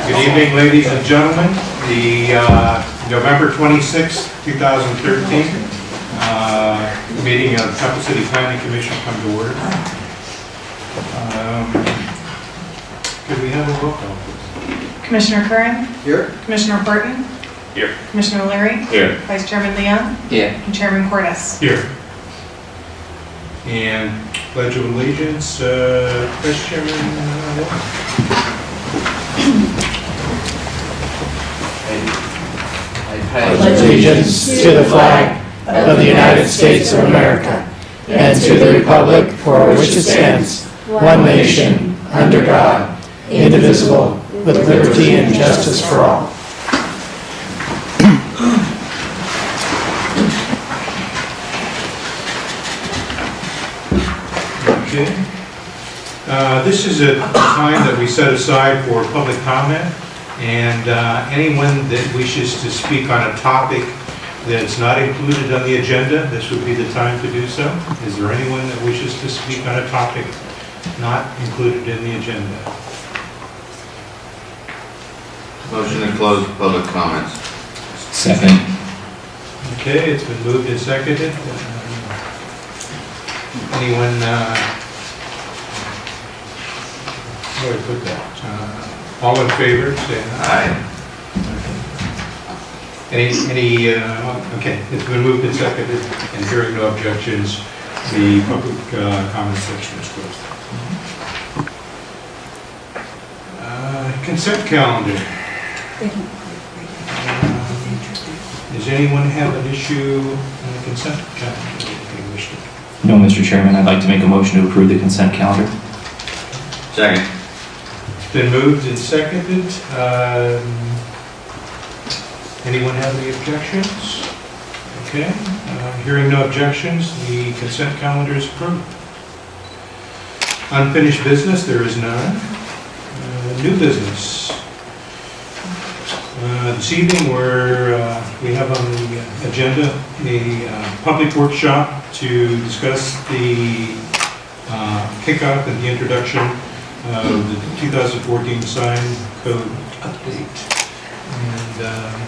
Good evening, ladies and gentlemen. The November 26, 2013 meeting of Temple City Planning Commission come to order. Could we have a roll call, please? Commissioner Curran? Here. Commissioner Burton? Here. Commissioner Leary? Here. Vice Chairman Leon? Here. And Chairman Cordes? Here. And Pledge of Allegiance, Vice Chairman Walker. Pledge allegiance to the flag of the United States of America and to the republic for which it stands, one nation, under God, indivisible, with liberty and justice for all. Okay. This is a time that we set aside for public comment, and anyone that wishes to speak on a topic that's not included on the agenda, this would be the time to do so. Is there anyone that wishes to speak on a topic not included in the agenda? Motion to close public comments. Second. Okay, it's been moved and seconded. Anyone, where do I put that? All in favor, say aye. Aye. Okay, it's been moved and seconded, and hearing no objections, the public comment section is closed. Consent calendar. Does anyone have an issue on the consent calendar? No, Mr. Chairman, I'd like to make a motion to approve the consent calendar. Second. It's been moved and seconded. Anyone have any objections? Okay, hearing no objections, the consent calendar is approved. Unfinished business, there is none. New business. This evening we have on the agenda a public workshop to discuss the kickoff and the introduction of the 2014 sign code update. And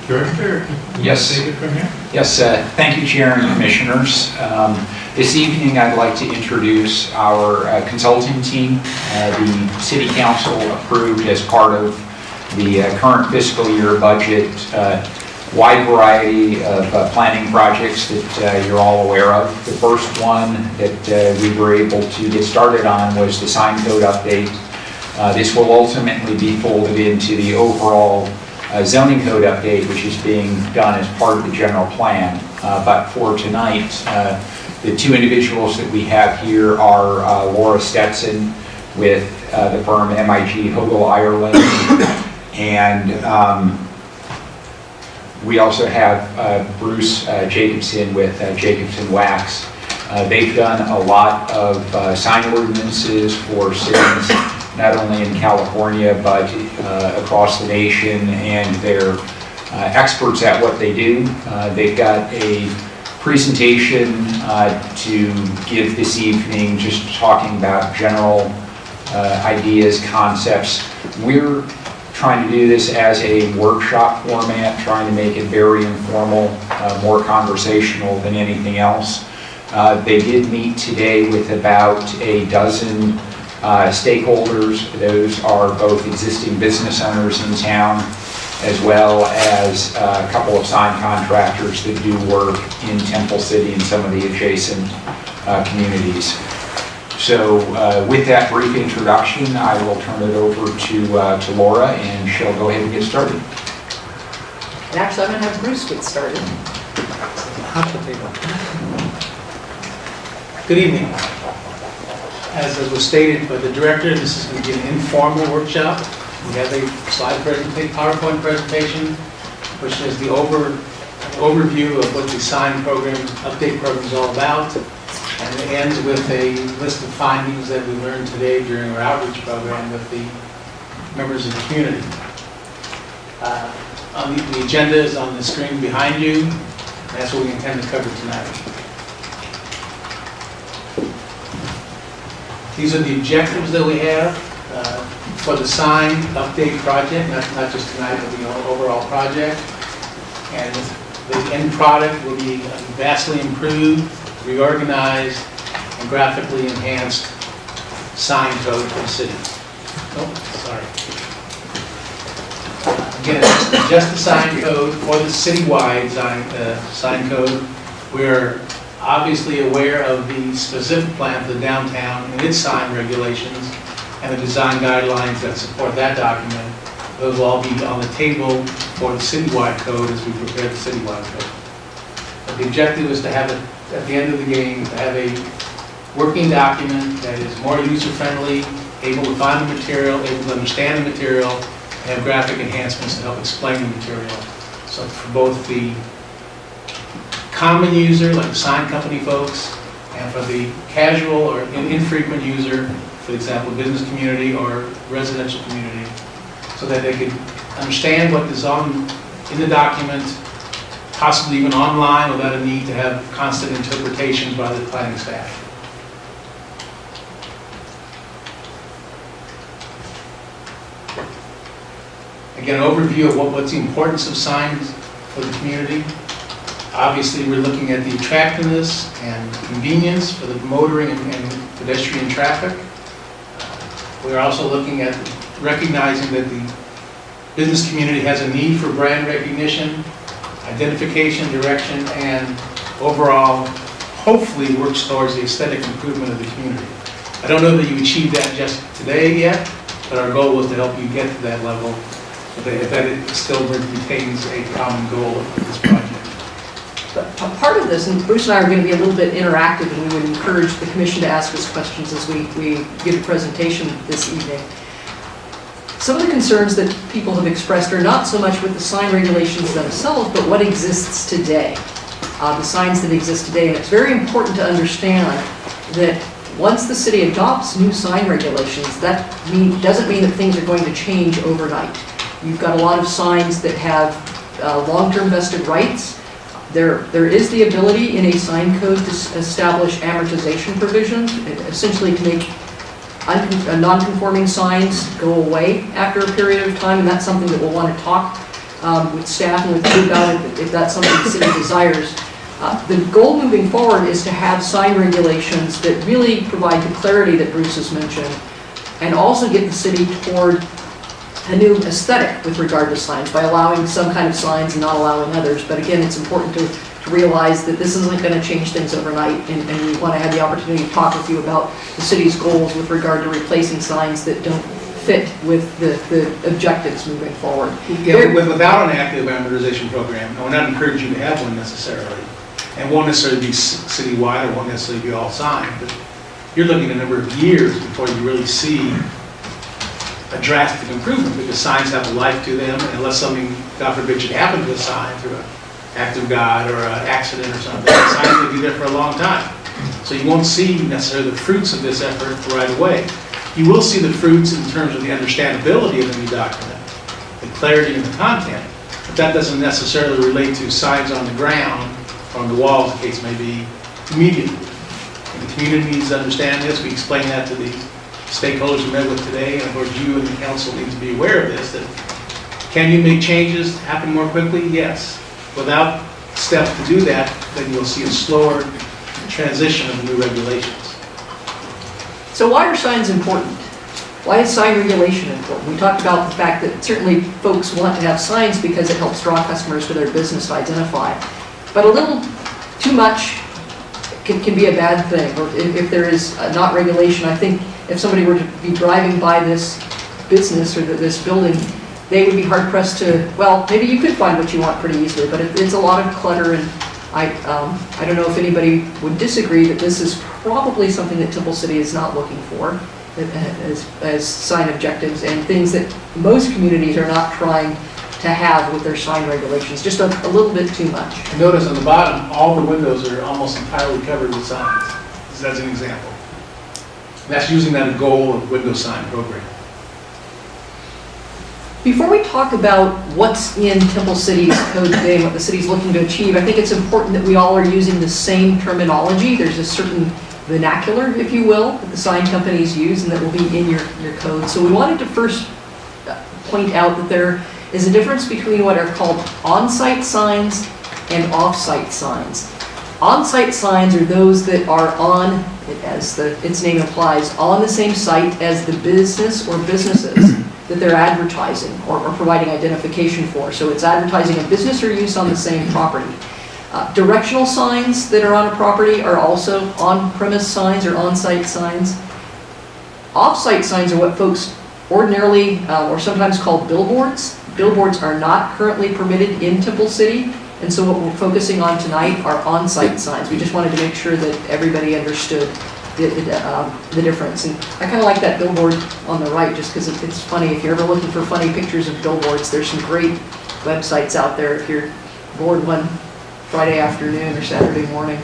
Director, yes. Take it from here. Yes, thank you, Chair and Commissioners. This evening, I'd like to introduce our consulting team. The City Council approved as part of the current fiscal year budget wide variety of planning projects that you're all aware of. The first one that we were able to get started on was the sign code update. This will ultimately be folded into the overall zoning code update, which is being done as part of the general plan. But for tonight, the two individuals that we have here are Laura Stetson with the firm MIG Hogle Ireland, and we also have Bruce Jacobson with Jacobson Wax. They've done a lot of sign ordinances for cities, not only in California, but across the nation, and they're experts at what they do. They've got a presentation to give this evening, just talking about general ideas, concepts. We're trying to do this as a workshop format, trying to make it very informal, more conversational than anything else. They did meet today with about a dozen stakeholders. Those are both existing business owners in town, as well as a couple of sign contractors that do work in Temple City and some of the adjacent communities. So with that brief introduction, I will turn it over to Laura, and she'll go ahead and get started. And actually, I'm going to have Bruce get started. Good evening. As was stated by the director, this is going to be an informal workshop. We have a PowerPoint presentation, which is the overview of what the sign program, update program is all about. And it ends with a list of findings that we learned today during our outreach program with the members of the community. The agenda is on the screen behind you. And that's what we intend to cover tonight. These are the objectives that we have. for the sign update project, not just tonight, but the overall project. And the end product will be vastly improved, reorganized, and graphically enhanced sign code for the city. Oh, sorry. Again, it's just the sign code for the citywide sign code. We're obviously aware of the specific plan for the downtown and its sign regulations and the design guidelines that support that document. Those will all be on the table for the citywide code as we prepare the citywide code. But the objective is to have it, at the end of the game, to have a working document that is more user-friendly, able to find the material, able to understand the material, and have graphic enhancements to help explain the material. So for both the common user, like the sign company folks, and for the casual or infrequent user, for example, business community or residential community, so that they could understand what is in the document, possibly even online without a need to have constant interpretations by the planning staff. Again, an overview of what's the importance of signs for the community. Obviously, we're looking at the attractiveness and convenience for the motoring and pedestrian traffic. We're also looking at recognizing that the business community has a need for brand recognition, identification, direction, and overall, hopefully, works towards the aesthetic improvement of the community. I don't know that you achieved that just today yet, but our goal was to help you get to that level, if that it still retains a common goal of this project. But part of this, and Bruce and I are going to be a little bit interactive, and we would encourage the commission to ask us questions as we give a presentation this evening. Some of the concerns that people have expressed are not so much with the sign regulations themselves, but what exists today, the signs that exist today. And it's very important to understand that once the city adopts new sign regulations, that doesn't mean that things are going to change overnight. You've got a lot of signs that have long-term vested rights. There is the ability in a sign code to establish amortization provisions, essentially to make non-conforming signs go away after a period of time, and that's something that we'll want to talk with staff and with you about if that's something the city desires. The goal moving forward is to have sign regulations that really provide the clarity that Bruce has mentioned, and also get the city toward a new aesthetic with regard to signs by allowing some kind of signs and not allowing others. But again, it's important to realize that this isn't going to change things overnight, and we want to have the opportunity to talk with you about the city's goals with regard to replacing signs that don't fit with the objectives moving forward. Yeah, without an active amortization program, I would not encourage you to have one necessarily. And won't necessarily be citywide, or won't necessarily be all signed, but you're looking at a number of years before you really see a drastic improvement, because signs have a life to them, and unless something, God forbid, should happen to a sign through an act of God or an accident or something, the sign will be there for a long time. So you won't see necessarily the fruits of this effort right away. You will see the fruits in terms of the understandability of the new document, the clarity in the content, but that doesn't necessarily relate to signs on the ground or on the walls, the case may be, immediately. And the community needs to understand this. We explain that to the stakeholders we met with today, and of course you and the council need to be aware of this, that can you make changes happen more quickly? Yes. Without steps to do that, then you'll see a slower transition of the new regulations. So why are signs important? Why is sign regulation important? We talked about the fact that certainly folks want to have signs because it helps draw customers to their business to identify. But a little too much can be a bad thing. Or if there is not regulation, I think if somebody were to be driving by this business or this building, they would be hard pressed to, well, maybe you could find what you want pretty easily, but it's a lot of clutter, and I don't know if anybody would disagree that this is probably something that Temple City is not looking for as sign objectives, and things that most communities are not trying to have with their sign regulations, just a little bit too much. And notice on the bottom, all the windows are almost entirely covered with signs. That's an example. That's using that goal of window sign program. Before we talk about what's in Temple City's code today and what the city's looking to achieve, I think it's important that we all are using the same terminology. There's a certain vernacular, if you will, that the sign companies use and that will be in your code. So we wanted to first point out that there is a difference between what are called on-site signs and off-site signs. On-site signs are those that are on, as its name implies, on the same site as the business or businesses that they're advertising or providing identification for. So it's advertising a business or use on the same property. Directional signs that are on a property are also on-premise signs or on-site signs. Off-site signs are what folks ordinarily or sometimes called billboards. Billboards are not currently permitted in Temple City, and so what we're focusing on tonight are on-site signs. We just wanted to make sure that everybody understood the difference. And I kind of like that billboard on the right just because it's funny. If you're ever looking for funny pictures of billboards, there's some great websites out there if you're bored one Friday afternoon or Saturday morning.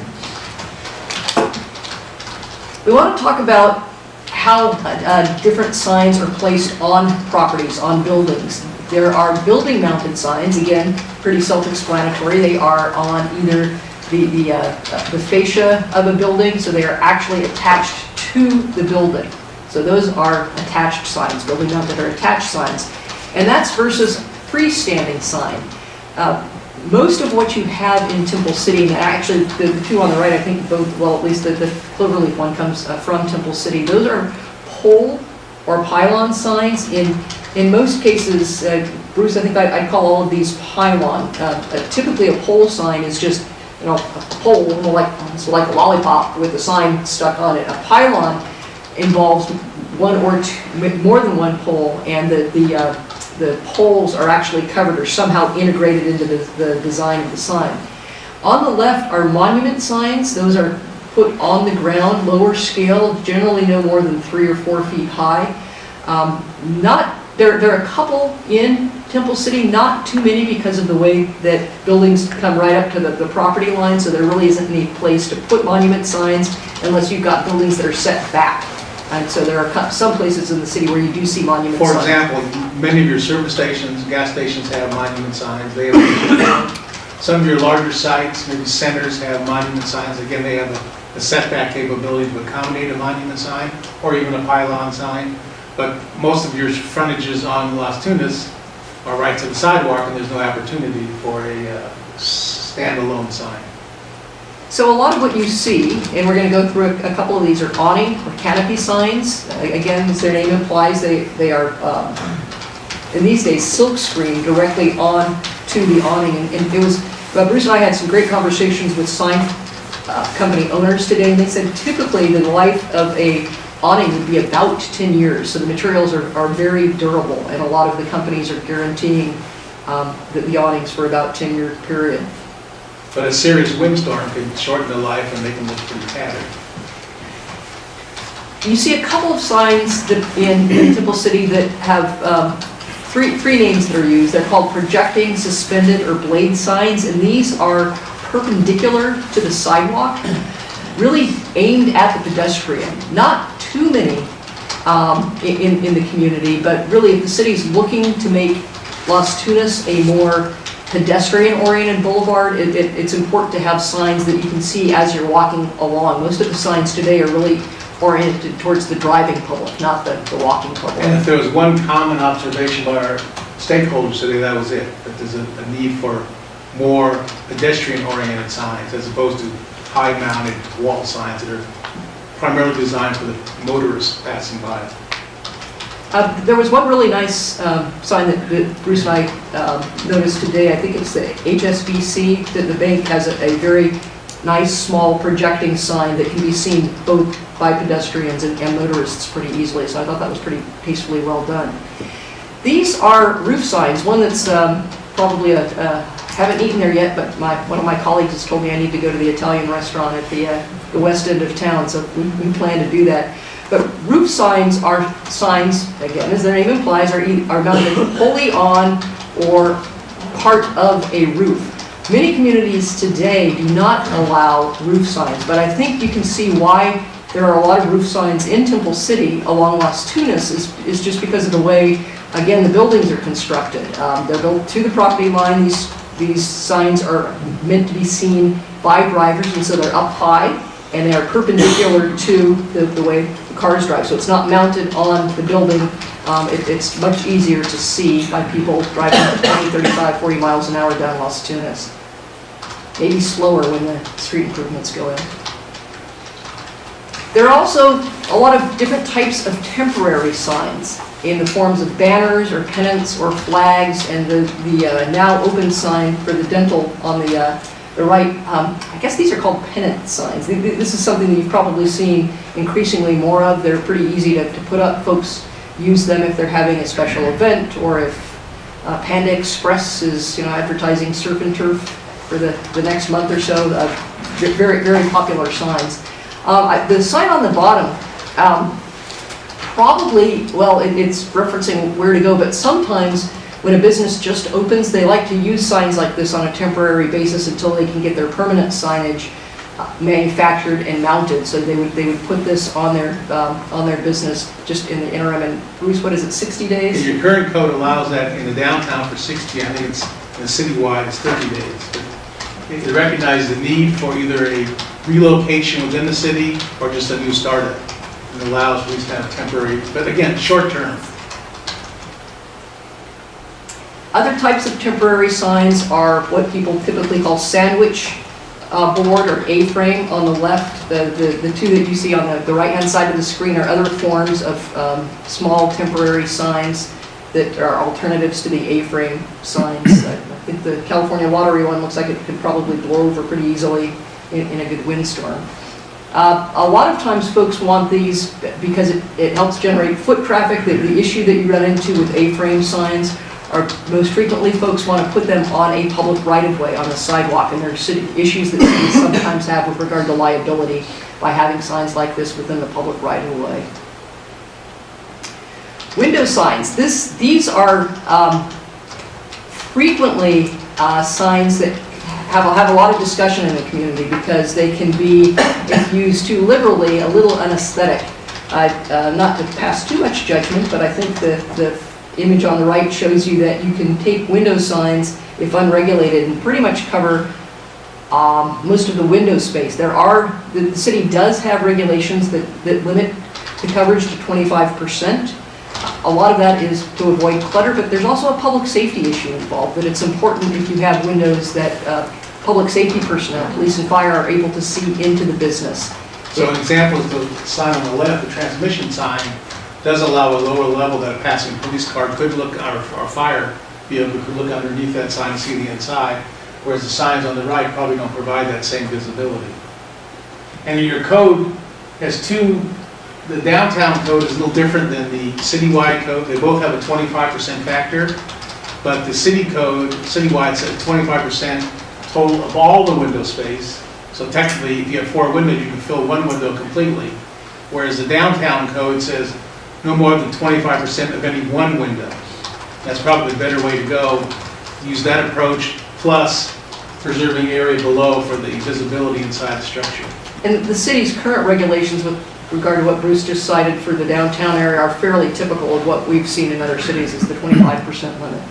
We want to talk about how different signs are placed on properties, on buildings. There are building-mounted signs, again, pretty self-explanatory. They are on either the fascia of a building, so they are actually attached to the building. So those are attached signs, building-mounted or attached signs. And that's versus freestanding sign. Most of what you have in Temple City, and actually the two on the right, I think both, well, at least the Cloverleaf one comes from Temple City. Those are pole or pylon signs. In most cases, Bruce, I think I'd call all of these pylon. Typically a pole sign is just, a pole, like a lollipop with a sign stuck on it. A pylon involves one or two, more than one pole, and the poles are actually covered or somehow integrated into the design of the sign. On the left are monument signs. Those are put on the ground, lower scale, generally no more than 3 or 4 feet high. There are a couple in Temple City, not too many because of the way that buildings come right up to the property line, so there really isn't any place to put monument signs unless you've got buildings that are set back. And so there are some places in the city where you do see monument signs. For example, many of your service stations, gas stations have monument signs. They have some of your larger sites, maybe centers, have monument signs. Again, they have a setback capability to accommodate a monument sign or even a pylon sign. But most of your frontages on Las Tunas are right to the sidewalk, and there's no opportunity for a standalone sign. So a lot of what you see, and we're going to go through a couple of these, are awning or canopy signs. Again, as their name implies, they are, in these days, silk screen directly on to the awning. And it was, Bruce and I had some great conversations with sign company owners today, and they said typically the life of a awning would be about 10 years. So the materials are very durable, and a lot of the companies are guaranteeing the awnings for about 10-year period. But a serious windstorm can shorten the life and make them look pretty tattered. You see a couple of signs that in Temple City that have three names that are used. They're called projecting, suspended, or blade signs, and these are perpendicular to the sidewalk, really aimed at the pedestrian. Not too many in the community, but really if the city's looking to make Las Tunas a more pedestrian-oriented boulevard, it's important to have signs that you can see as you're walking along. Most of the signs today are really oriented towards the driving public, not the walking public. And if there was one common observation by our stakeholders today, that was it, that there's a need for more pedestrian-oriented signs as opposed to high-mounted wall signs that are primarily designed for the motorists passing by. There was one really nice sign that Bruce and I noticed today. I think it's the HSBC, that the bank has a very nice small projecting sign that can be seen both by pedestrians and motorists pretty easily. So I thought that was pretty tastefully well done. These are roof signs. One that's probably haven't eaten there yet, but one of my colleagues has told me I need to go to the Italian restaurant at the west end of town, so we plan to do that. But roof signs are signs, again, as their name implies, are mounted wholly on or part of a roof. Many communities today do not allow roof signs, but I think you can see why there are a lot of roof signs in Temple City along Las Tunas is just because of the way, again, the buildings are constructed. They're built to the property line. These signs are meant to be seen by drivers, and so they're up high. and they are perpendicular to the way the cars drive. So it's not mounted on the building. It's much easier to see by people driving 20, 35, 40 miles an hour down Las Tunas. Maybe slower when the street improvements go in. There are also a lot of different types of temporary signs in the forms of banners or pennants or flags, and the now open sign for the dental on the right. I guess these are called pennant signs. This is something that you've probably seen increasingly more of. They're pretty easy to put up. Folks use them if they're having a special event, or if Panda Express is advertising surf and turf for the next month or so. Very, very popular signs. The sign on the bottom, probably, well, it's referencing where to go, but sometimes when a business just opens, they like to use signs like this on a temporary basis until they can get their permanent signage manufactured and mounted. So they would put this on their business just in the interim. And Bruce, what is it, 60 days? Your current code allows that in the downtown for 60. I think it's in the citywide, it's 30 days. But it recognizes the need for either a relocation within the city or just a new startup. And it allows for these to have temporary, but again, short term. Other types of temporary signs are what people typically call sandwich board or A-frame on the left. The two that you see on the right-hand side of the screen are other forms of small temporary signs that are alternatives to the A-frame signs. I think the California Lottery one looks like it could probably blow over pretty easily in a good windstorm. A lot of times folks want these because it helps generate foot traffic. The issue that you run into with A-frame signs are most frequently folks want to put them on a public right-of-way on the sidewalk, and there are issues that cities sometimes have with regard to liability by having signs like this within the public right-of-way. Window signs. These are frequently signs that have a lot of discussion in the community because they can be, if used too liberally, a little unaesthetic. Not to pass too much judgment, but I think the image on the right shows you that you can take window signs, if unregulated, and pretty much cover most of the window space. The city does have regulations that limit the coverage to 25%. A lot of that is to avoid clutter, but there's also a public safety issue involved, that it's important if you have windows that public safety personnel, police and fire, are able to see into the business. So an example is the sign on the left, the transmission sign, does allow a lower level that a passing police car could look, or fire vehicle could look underneath that sign and see the inside, whereas the signs on the right probably don't provide that same visibility. And your code has the downtown code is a little different than the citywide code. They both have a 25% factor, but the city code, citywide, says 25% total of all the window space. So technically, if you have 4 windows, you can fill 1 window completely. Whereas the downtown code says no more than 25% of any one window. That's probably a better way to go. Use that approach, plus preserving area below for the visibility inside the structure. And the city's current regulations with regard to what Bruce just cited for the downtown area are fairly typical of what we've seen in other cities, is the 25% limit.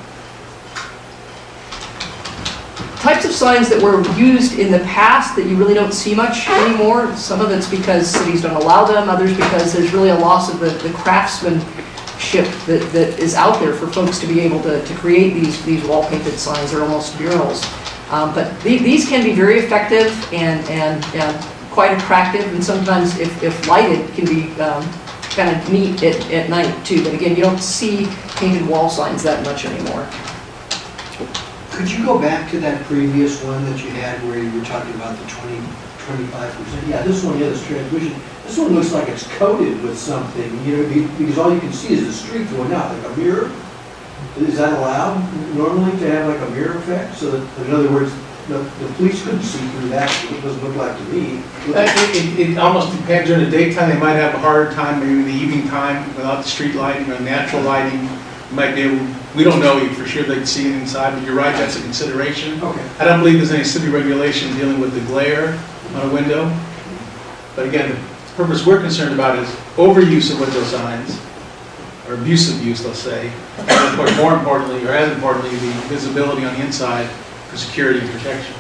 Types of signs that were used in the past that you really don't see much anymore. Some of it's because cities don't allow them, others because there's really a loss of the craftsmanship that is out there for folks to be able to create these wall-painted signs. They're almost murals. But these can be very effective and quite attractive, and sometimes if lighted can be kind of neat at night too. But again, you don't see painted wall signs that much anymore. Could you go back to that previous one that you had where you were talking about the 25%? Yeah, this one, this transmission. This one looks like it's coated with something, because all you can see is the street going out, like a mirror. Is that allowed normally to have like a mirror effect? So that, in other words, the police couldn't see through that. It doesn't look like to me. It almost depends. During the daytime, they might have a harder time, maybe in the evening time, without the street lighting or natural lighting. You might be able, we don't know for sure they can see it inside, but you're right, that's a consideration. Okay. I don't believe there's any city regulation dealing with the glare on a window. But again, the purpose we're concerned about is overuse of window signs, or abusive use, let's say, and of course, more importantly, or as importantly, the visibility on the inside for security and protection.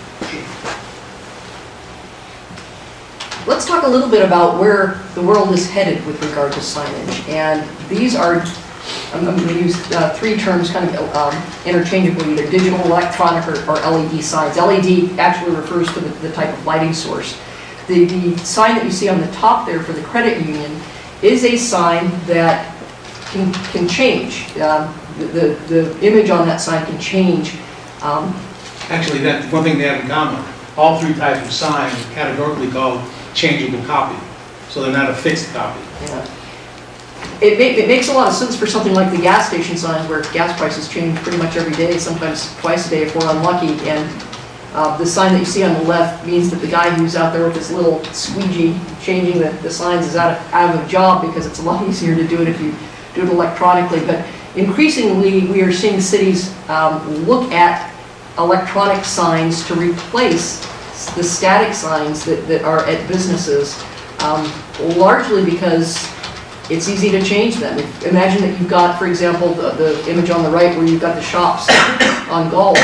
Let's talk a little bit about where the world is headed with regard to signage. And these are, I'm going to use three terms kind of interchangeably, either digital, electronic, or LED signs. LED actually refers to the type of lighting source. The sign that you see on the top there for the credit union is a sign that can change. The image on that sign can change. Actually, that's one thing they have in common. All three types of signs are categorically called changeable copy, so they're not a fixed copy. Yeah. It makes a lot of sense for something like the gas station signs where gas prices change pretty much every day, sometimes twice a day if we're unlucky. And the sign that you see on the left means that the guy who's out there with his little squeegee changing the signs is out of a job, because it's a lot easier to do it if you do it electronically. But increasingly, we are seeing cities look at electronic signs to replace the static signs that are at businesses, largely because it's easy to change them. Imagine that you've got, for example, the image on the right where you've got the shops on Gulf.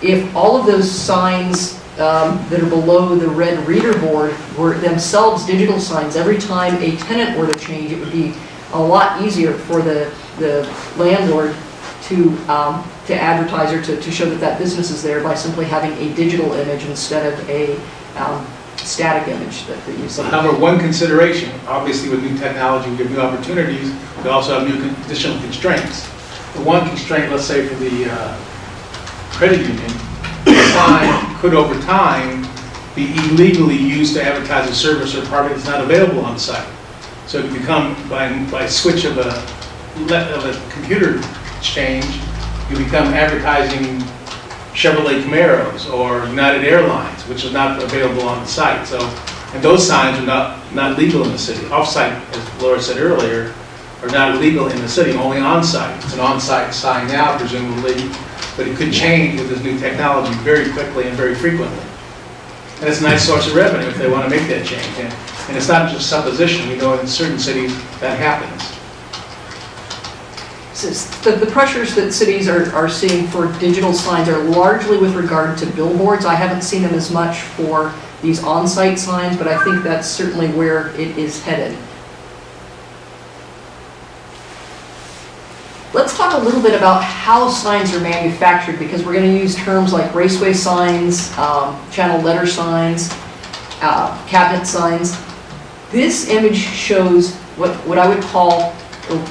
If all of those signs that are below the red reader board were themselves digital signs, every time a tenant were to change, it would be a lot easier for the landlord to advertise or to show that business is there by simply having a digital image instead of a static image that you see. However, one consideration, obviously with new technology, we get new opportunities, we also have new additional constraints. The one constraint, let's say for the credit union, the sign could over time be illegally used to advertise a service or product that's not available on the site. So it can become, by switch of a computer exchange, you become advertising Chevrolet Camaros or United Airlines, which is not available on the site. So, and those signs are not legal in the city. Off-site, as Laura said earlier, are not legal in the city, only on-site. It's an on-site sign now, presumably, but it could change with this new technology very quickly and very frequently. And it's a nice source of revenue if they want to make that change. And it's not just supposition. We know in certain cities that happens. The pressures that cities are seeing for digital signs are largely with regard to billboards. I haven't seen them as much for these on-site signs, but I think that's certainly where it is headed. Let's talk a little bit about how signs are manufactured, because we're going to use terms like raceway signs, channel letter signs, cabinet signs. This image shows what I would call,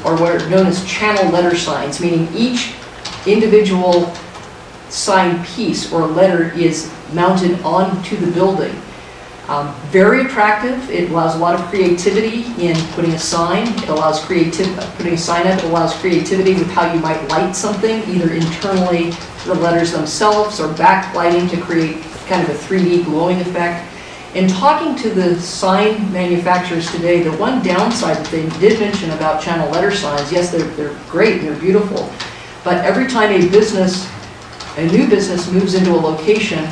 or what are known as channel letter signs, meaning each individual sign piece or letter is mounted onto the building. Very attractive. It allows a lot of creativity in putting a sign. It allows putting a sign up. It allows creativity with how you might light something, either internally, the letters themselves, or backlighting to create kind of a 3D glowing effect. In talking to the sign manufacturers today, the one downside that they did mention about channel letter signs, yes, they're great, they're beautiful, but every time a new business moves into a location,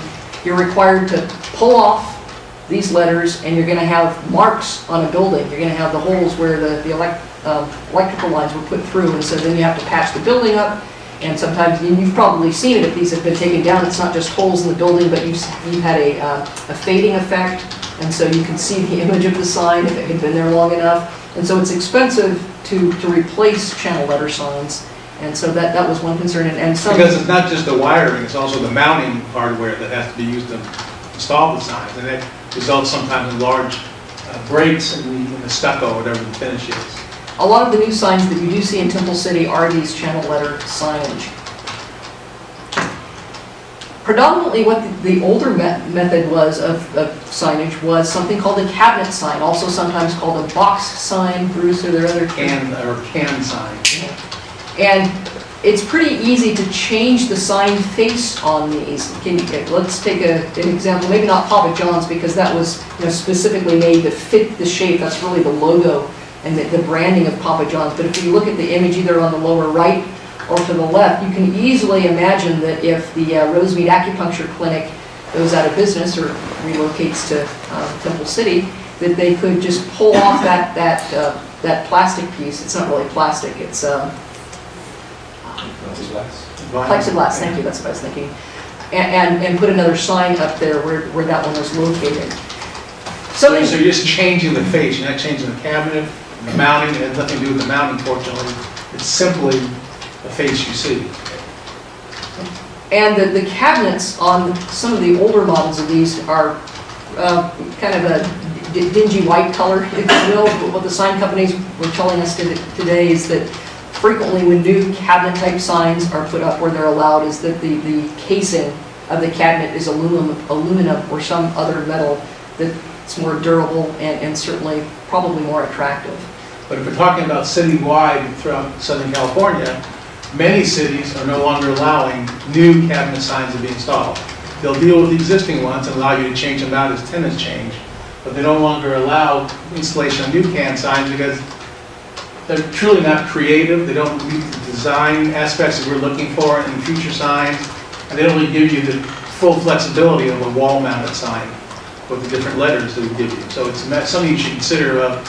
you're required to pull off these letters, and you're going to have marks on a building. You're going to have the holes where the electrical lines were put through, and so then you have to patch the building up. And sometimes, and you've probably seen it if these have been taken down, it's not just holes in the building, but you've had a fading effect, and so you can see the image of the sign if it had been there long enough. And so it's expensive to replace channel letter signs, and so that was one concern. And some, because it's not just the wiring, it's also the mounting hardware that has to be used to install the signs, and that results sometimes in large breaks in the stucco, whatever the finish is. A lot of the new signs that you do see in Temple City are these channel letter signage. Predominantly what the older method was of signage was something called a cabinet sign, also sometimes called a box sign. Bruce, are there other can sign. Yeah. And it's pretty easy to change the sign face on these. Let's take an example, maybe not Papa John's, because that was specifically made to fit the shape. That's really the logo and the branding of Papa John's. But if you look at the image either on the lower right or to the left, you can easily imagine that if the Rosemead Acupuncture Clinic goes out of business or relocates to Temple City, that they could just pull off that plastic piece. It's not really plastic, it's plexiglass, thank you, that's what I was thinking. And put another sign up there where that one was located. So Something, you're just changing the face, you're not changing the cabinet, the mounting, it has nothing to do with the mounting, fortunately. It's simply the face you see. and the cabinets on some of the older models of these are kind of a dingy white color, if you will. But what the sign companies were telling us today is that frequently when new cabinet-type signs are put up where they're allowed, is that the casing of the cabinet is aluminum or some other metal that's more durable and certainly probably more attractive. But if we're talking about citywide throughout Southern California, many cities are no longer allowing new cabinet signs to be installed. They'll deal with the existing ones and allow you to change them out as tenants change, but they no longer allow installation of new can signs because they're truly not creative. They don't meet the design aspects that we're looking for in future signs, and they don't really give you the full flexibility of a wall-mounted sign with the different letters that we give you. So it's something you should consider a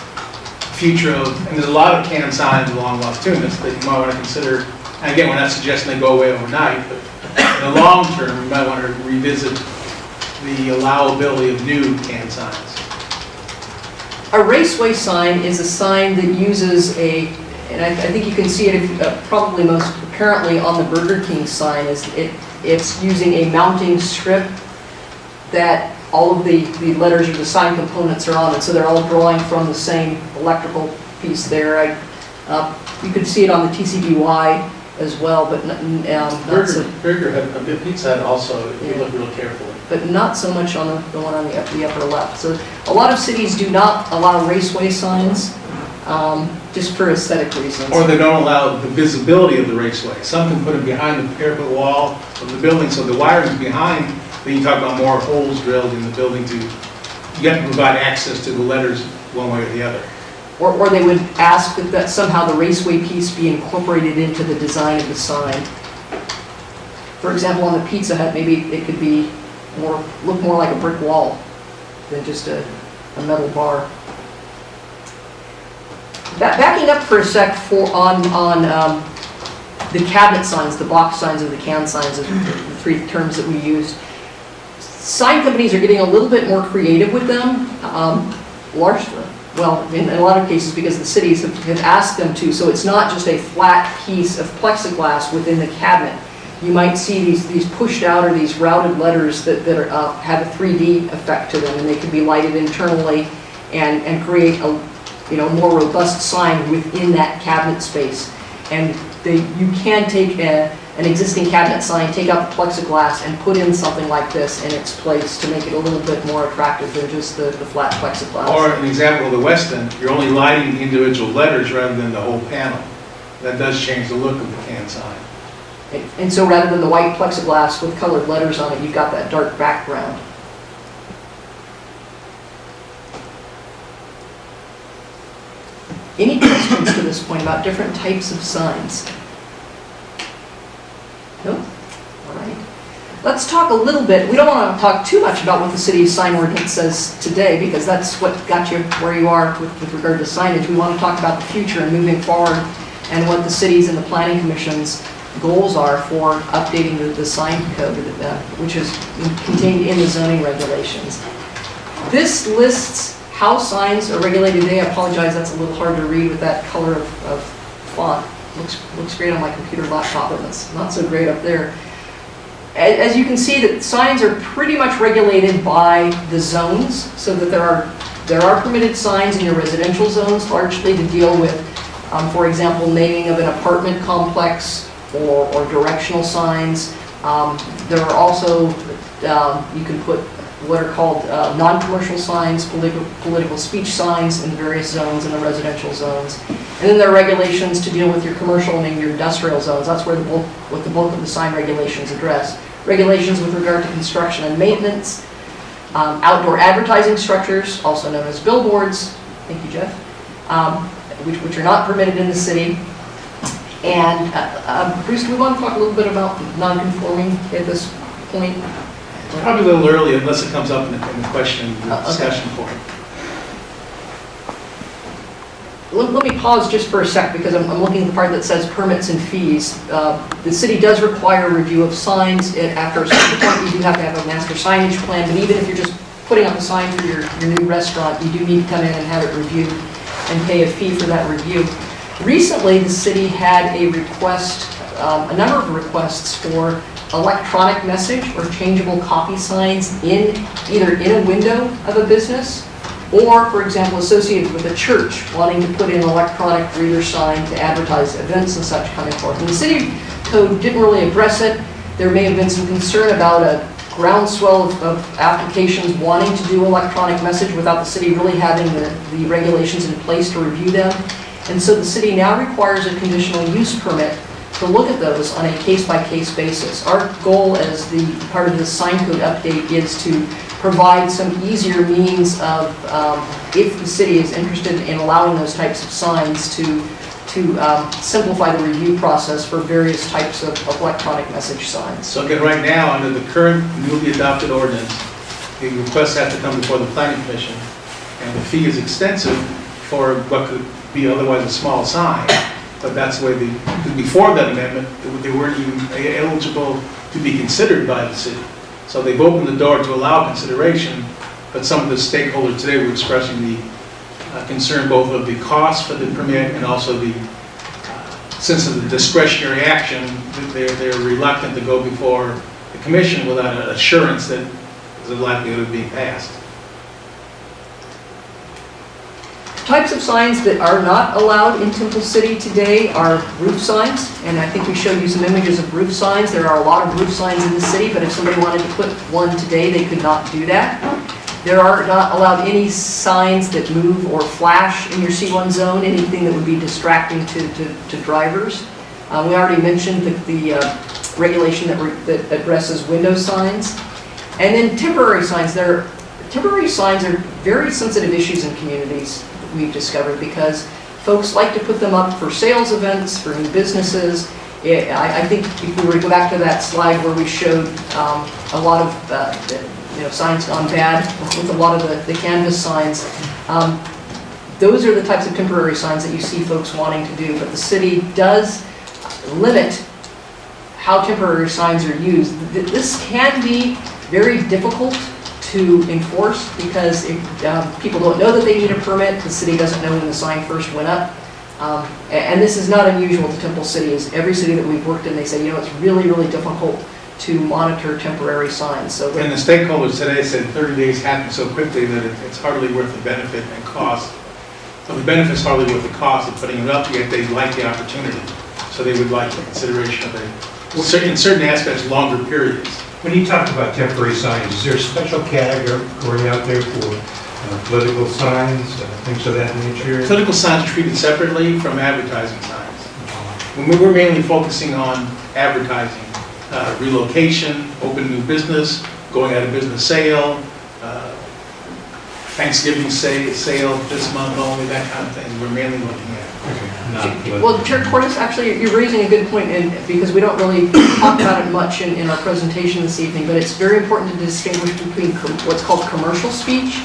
future of, and there's a lot of can signs along Las Tunas that you might want to consider. And again, we're not suggesting they go away overnight, but in the long term, you might want to revisit the allowability of new can signs. A raceway sign is a sign that uses and I think you can see it probably most apparently on the Burger King sign, it's using a mounting strip that all of the letters or the sign components are on it, so they're all drawing from the same electrical piece there. You could see it on the TCBY as well, but Burger had a bit, Pizza Hut also, if you look real carefully. but not so much on the one on the upper left. So a lot of cities do not allow raceway signs just for aesthetic reasons. Or they don't allow the visibility of the raceway. Some can put it behind the parapet wall of the building, so the wiring's behind, then you talk about more holes drilled in the building you have to provide access to the letters one way or the other. Or they would ask that somehow the raceway piece be incorporated into the design of the sign. For example, on the Pizza Hut, maybe it could be look more like a brick wall than just a metal bar. Backing up for a sec on the cabinet signs, the box signs and the can signs, are the three terms that we used. Sign companies are getting a little bit more creative with them, largely. Well, in a lot of cases, because the cities have asked them to, so it's not just a flat piece of plexiglass within the cabinet. You might see these pushed out or these routed letters that have a 3D effect to them, and they can be lighted internally and create a more robust sign within that cabinet space. And you can take an existing cabinet sign, take out the plexiglass, and put in something like this in its place to make it a little bit more attractive than just the flat plexiglass. Or an example of the West End, you're only lighting the individual letters rather than the whole panel. That does change the look of the can sign. And so rather than the white plexiglass with colored letters on it, you've got that dark background. Any questions to this point about different types of signs? No? All right. Let's talk a little bit. We don't want to talk too much about what the city's sign ordinance says today, because that's what got you where you are with regard to signage. We want to talk about the future and moving forward and what the cities and the planning commission's goals are for updating the sign code, which is contained in the zoning regulations. This lists how signs are regulated today. I apologize, that's a little hard to read with that color of font. Looks great on my computer laptop, but it's not so great up there. As you can see, that signs are pretty much regulated by the zones, so that there are permitted signs in your residential zones, largely to deal with, for example, naming of an apartment complex or directional signs. There are also, you can put what are called non-commercial signs, political speech signs in various zones in the residential zones. And then there are regulations to deal with your commercial and your industrial zones. That's where what the bulk of the sign regulations address. Regulations with regard to construction and maintenance, outdoor advertising structures, also known as billboards, thank you, Jeff, which are not permitted in the city. And Bruce, do we want to talk a little bit about non-conforming at this point? Probably a little early, unless it comes up in the question, the discussion point. Let me pause just for a sec, because I'm looking at the part that says permits and fees. The city does require a review of signs. After a certain point, you do have to have a master signage plan, but even if you're just putting up a sign for your new restaurant, you do need to come in and have it reviewed and pay a fee for that review. Recently, the city had a request, a number of requests for electronic message or changeable copy signs either in a window of a business or, for example, associated with a church wanting to put in an electronic reader sign to advertise events and such coming forth. And the city code didn't really address it. There may have been some concern about a groundswell of applications wanting to do electronic message without the city really having the regulations in place to review them. And so the city now requires a conditional use permit to look at those on a case-by-case basis. Our goal as the part of the sign code update is to provide some easier means of, if the city is interested in allowing those types of signs, to simplify the review process for various types of electronic message signs. So again, right now, under the current newly adopted ordinance, the requests have to come before the planning commission, and the fee is extensive for what could be otherwise a small sign, but that's the way because before that amendment, they weren't even eligible to be considered by the city. So they've opened the door to allow consideration, but some of the stakeholders today were expressing the concern both of the cost for the permit and also the sense of the discretionary action. They're reluctant to go before the commission without an assurance that there's a likelihood of being passed. Types of signs that are not allowed in Temple City today are roof signs, and I think we showed you some images of roof signs. There are a lot of roof signs in the city, but if somebody wanted to put one today, they could not do that. There are not allowed any signs that move or flash in your C1 zone, anything that would be distracting to drivers. We already mentioned the regulation that addresses window signs. And then temporary signs. Temporary signs are very sensitive issues in communities, we've discovered, because folks like to put them up for sales events, for new businesses. I think if we were to go back to that slide where we showed a lot of signs gone bad with a lot of the canvas signs, those are the types of temporary signs that you see folks wanting to do, but the city does limit how temporary signs are used. This can be very difficult to enforce because people don't know that they need a permit. The city doesn't know when the sign first went up. And this is not unusual to Temple City. As every city that we've worked in, they say, it's really, really difficult to monitor temporary signs. So And the stakeholders today said 30 days happen so quickly that it's hardly worth the benefit and cost. Well, the benefit's hardly worth the cost of putting it up, yet they like the opportunity. So they would like the consideration of in certain aspects, longer periods. When you talk about temporary signs, is there a special category out there for political signs, things of that nature? Political signs are treated separately from advertising signs. When we were mainly focusing on advertising, relocation, open new business, going out of business sale, Thanksgiving sale this month only, that kind of thing, we're mainly looking at. Well, Chair Cordes, actually, you're raising a good point, and because we don't really talk about it much in our presentation this evening, but it's very important to distinguish between what's called commercial speech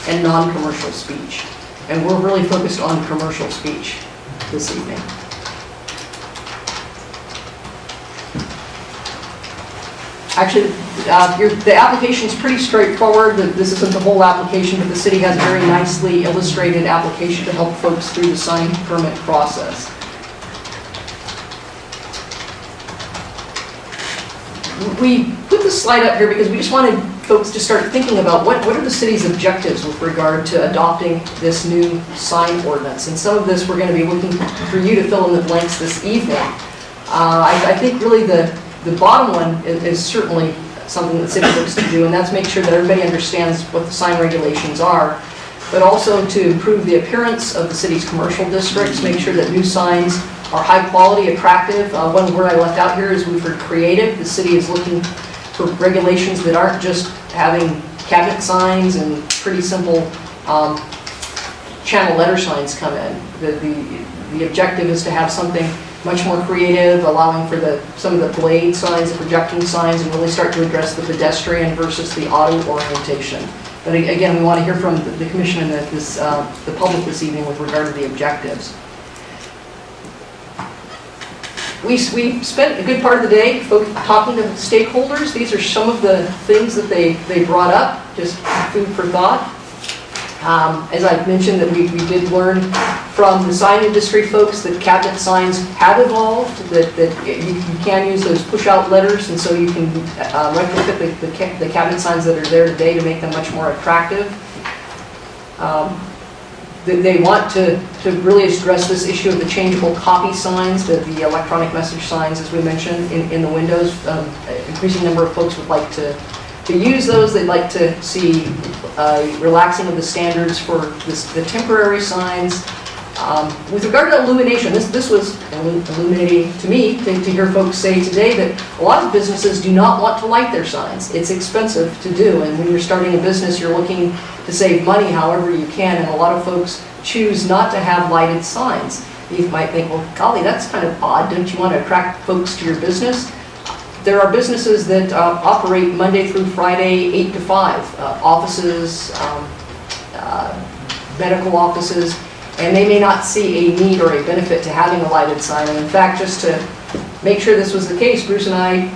and non-commercial speech. And we're really focused on commercial speech this evening. Actually, the application's pretty straightforward. This isn't the whole application, but the city has a very nicely illustrated application to help folks through the sign permit process. We put this slide up here because we just wanted folks to start thinking about what are the city's objectives with regard to adopting this new sign ordinance. And some of this we're going to be looking for you to fill in the blanks this evening. I think really the bottom one is certainly something that city looks to do, and that's make sure that everybody understands what the sign regulations are, but also to improve the appearance of the city's commercial districts, make sure that new signs are high quality, attractive. One word I left out here is we've heard creative. The city is looking for regulations that aren't just having cabinet signs and pretty simple channel letter signs come in. The objective is to have something much more creative, allowing for some of the blade signs, the projecting signs, and really start to address the pedestrian versus the auto orientation. But again, we want to hear from the commission and the public this evening with regard to the objectives. We spent a good part of the day talking to stakeholders. These are some of the things that they brought up, just food for thought. As I mentioned, that we did learn from the sign industry folks that cabinet signs have evolved, that you can use those push-out letters, and so you can retrofit the cabinet signs that are there today to make them much more attractive. They want to really address this issue of the changeable copy signs, the electronic message signs, as we mentioned, in the windows. Increasing number of folks would like to use those. They'd like to see relaxing of the standards for the temporary signs. With regard to illumination, this was illuminating to me to hear folks say today that a lot of businesses do not want to light their signs. It's expensive to do, and when you're starting a business, you're looking to save money however you can, and a lot of folks choose not to have lighted signs. You might think, well, golly, that's kind of odd. Don't you want to attract folks to your business? There are businesses that operate Monday through Friday, 8 to 5, offices, medical offices, and they may not see a need or a benefit to having a lighted sign. And in fact, just to make sure this was the case, Bruce and I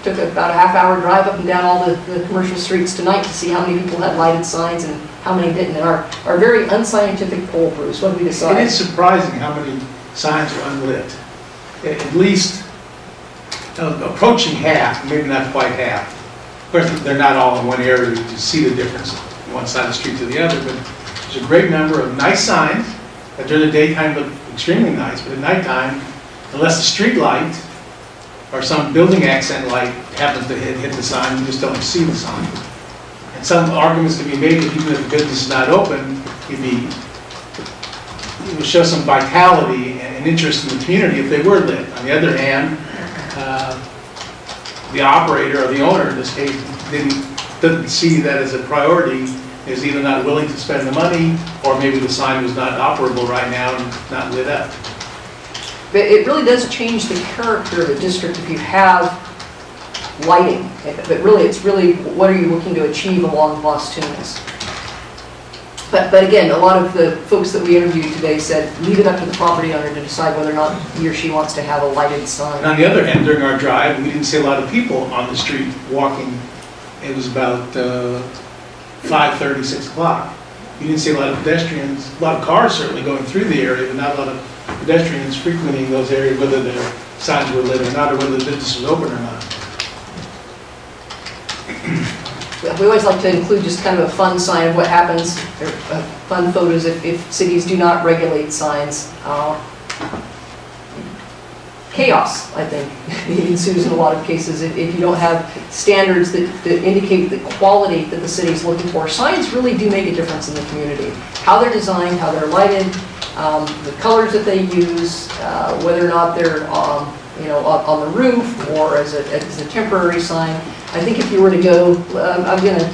took about a half-hour drive up and down all the commercial streets tonight to see how many people had lighted signs and how many didn't. And our very unscientific poll, Bruce, what did we decide? It is surprising how many signs are unlit. At least approaching half, maybe not quite half. Of course, they're not all in one area to see the difference from one side of the street to the other, but there's a great number of nice signs that during the daytime look extremely nice, but at nighttime, unless the street light or some building accent light happens to hit the sign, you just don't see the sign. And some arguments can be made that even if the business is not open, it would show some vitality and interest in the community if they were lit. On the other hand, the operator or the owner in this case didn't see that as a priority, is either not willing to spend the money, or maybe the sign was not operable right now and not lit up. But it really does change the character of the district if you have lighting. But really, it's really what are you looking to achieve along Los Tunas. But again, a lot of the folks that we interviewed today said leave it up to the property owner to decide whether or not he or she wants to have a lighted sign. And on the other hand, during our drive, we didn't see a lot of people on the street walking. It was about 5:30, 6 o'clock. You didn't see a lot of pedestrians, a lot of cars certainly going through the area, but not a lot of pedestrians frequenting those areas, whether their signs were lit or not, or whether the business was open or not. We always like to include just kind of a fun sign of what happens, or fun photos if cities do not regulate signs. Chaos, I think, ensues in a lot of cases if you don't have standards that indicate the quality that the city is looking for. Signs really do make a difference in the community. How they're designed, how they're lighted, the colors that they use, whether or not they're on the roof or as a temporary sign. I think if you were to go, I'm going to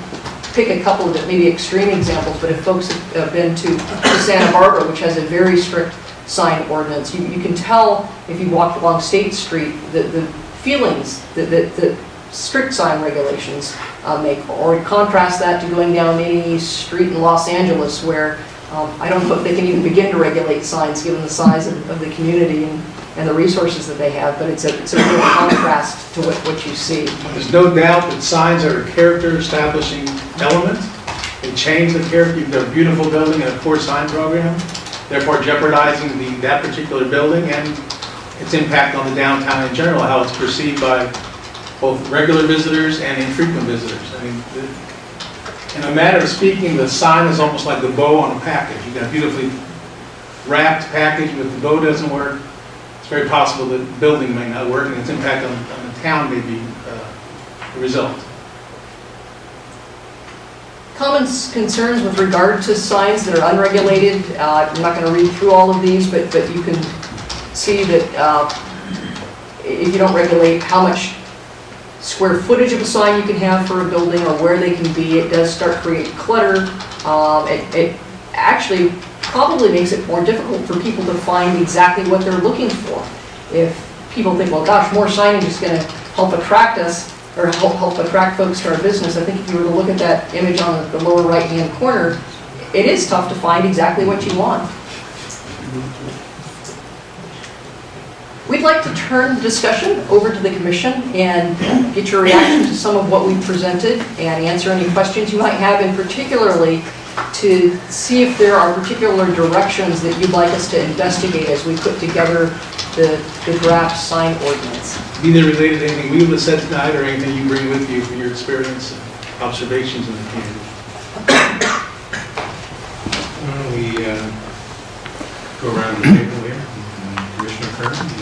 pick a couple of maybe extreme examples, but if folks have been to Santa Barbara, which has a very strict sign ordinance, you can tell if you walk along State Street the feelings that strict sign regulations make. Or contrast that to going down any street in Los Angeles where I don't know if they can even begin to regulate signs given the size of the community and the resources that they have, but it's a real contrast to what you see. There's no doubt that signs are a character establishing element. They change the character. They're a beautiful building and a poor sign program, therefore jeopardizing that particular building and its impact on the downtown in general, how it's perceived by both regular visitors and infrequent visitors. I mean, in a matter of speaking, the sign is almost like the bow on a package. You got a beautifully wrapped package, but if the bow doesn't work, it's very possible that the building may not work, and its impact on the town may be the result. Common concerns with regard to signs that are unregulated. I'm not going to read through all of these, but you can see that if you don't regulate how much square footage of a sign you can have for a building or where they can be, it does start to create clutter. It actually probably makes it more difficult for people to find exactly what they're looking for. If people think, well, gosh, more signage is going to help attract us, or help attract folks to our business, I think if you were to look at that image on the lower right-hand corner, it is tough to find exactly what you want. We'd like to turn the discussion over to the commission and get your reaction to some of what we presented and answer any questions you might have, and particularly to see if there are particular directions that you'd like us to investigate as we put together the draft sign ordinance. Either related to anything we would have said tonight or anything you bring with you from your experience and observations in the community. We go around the table here. Commissioner Kern?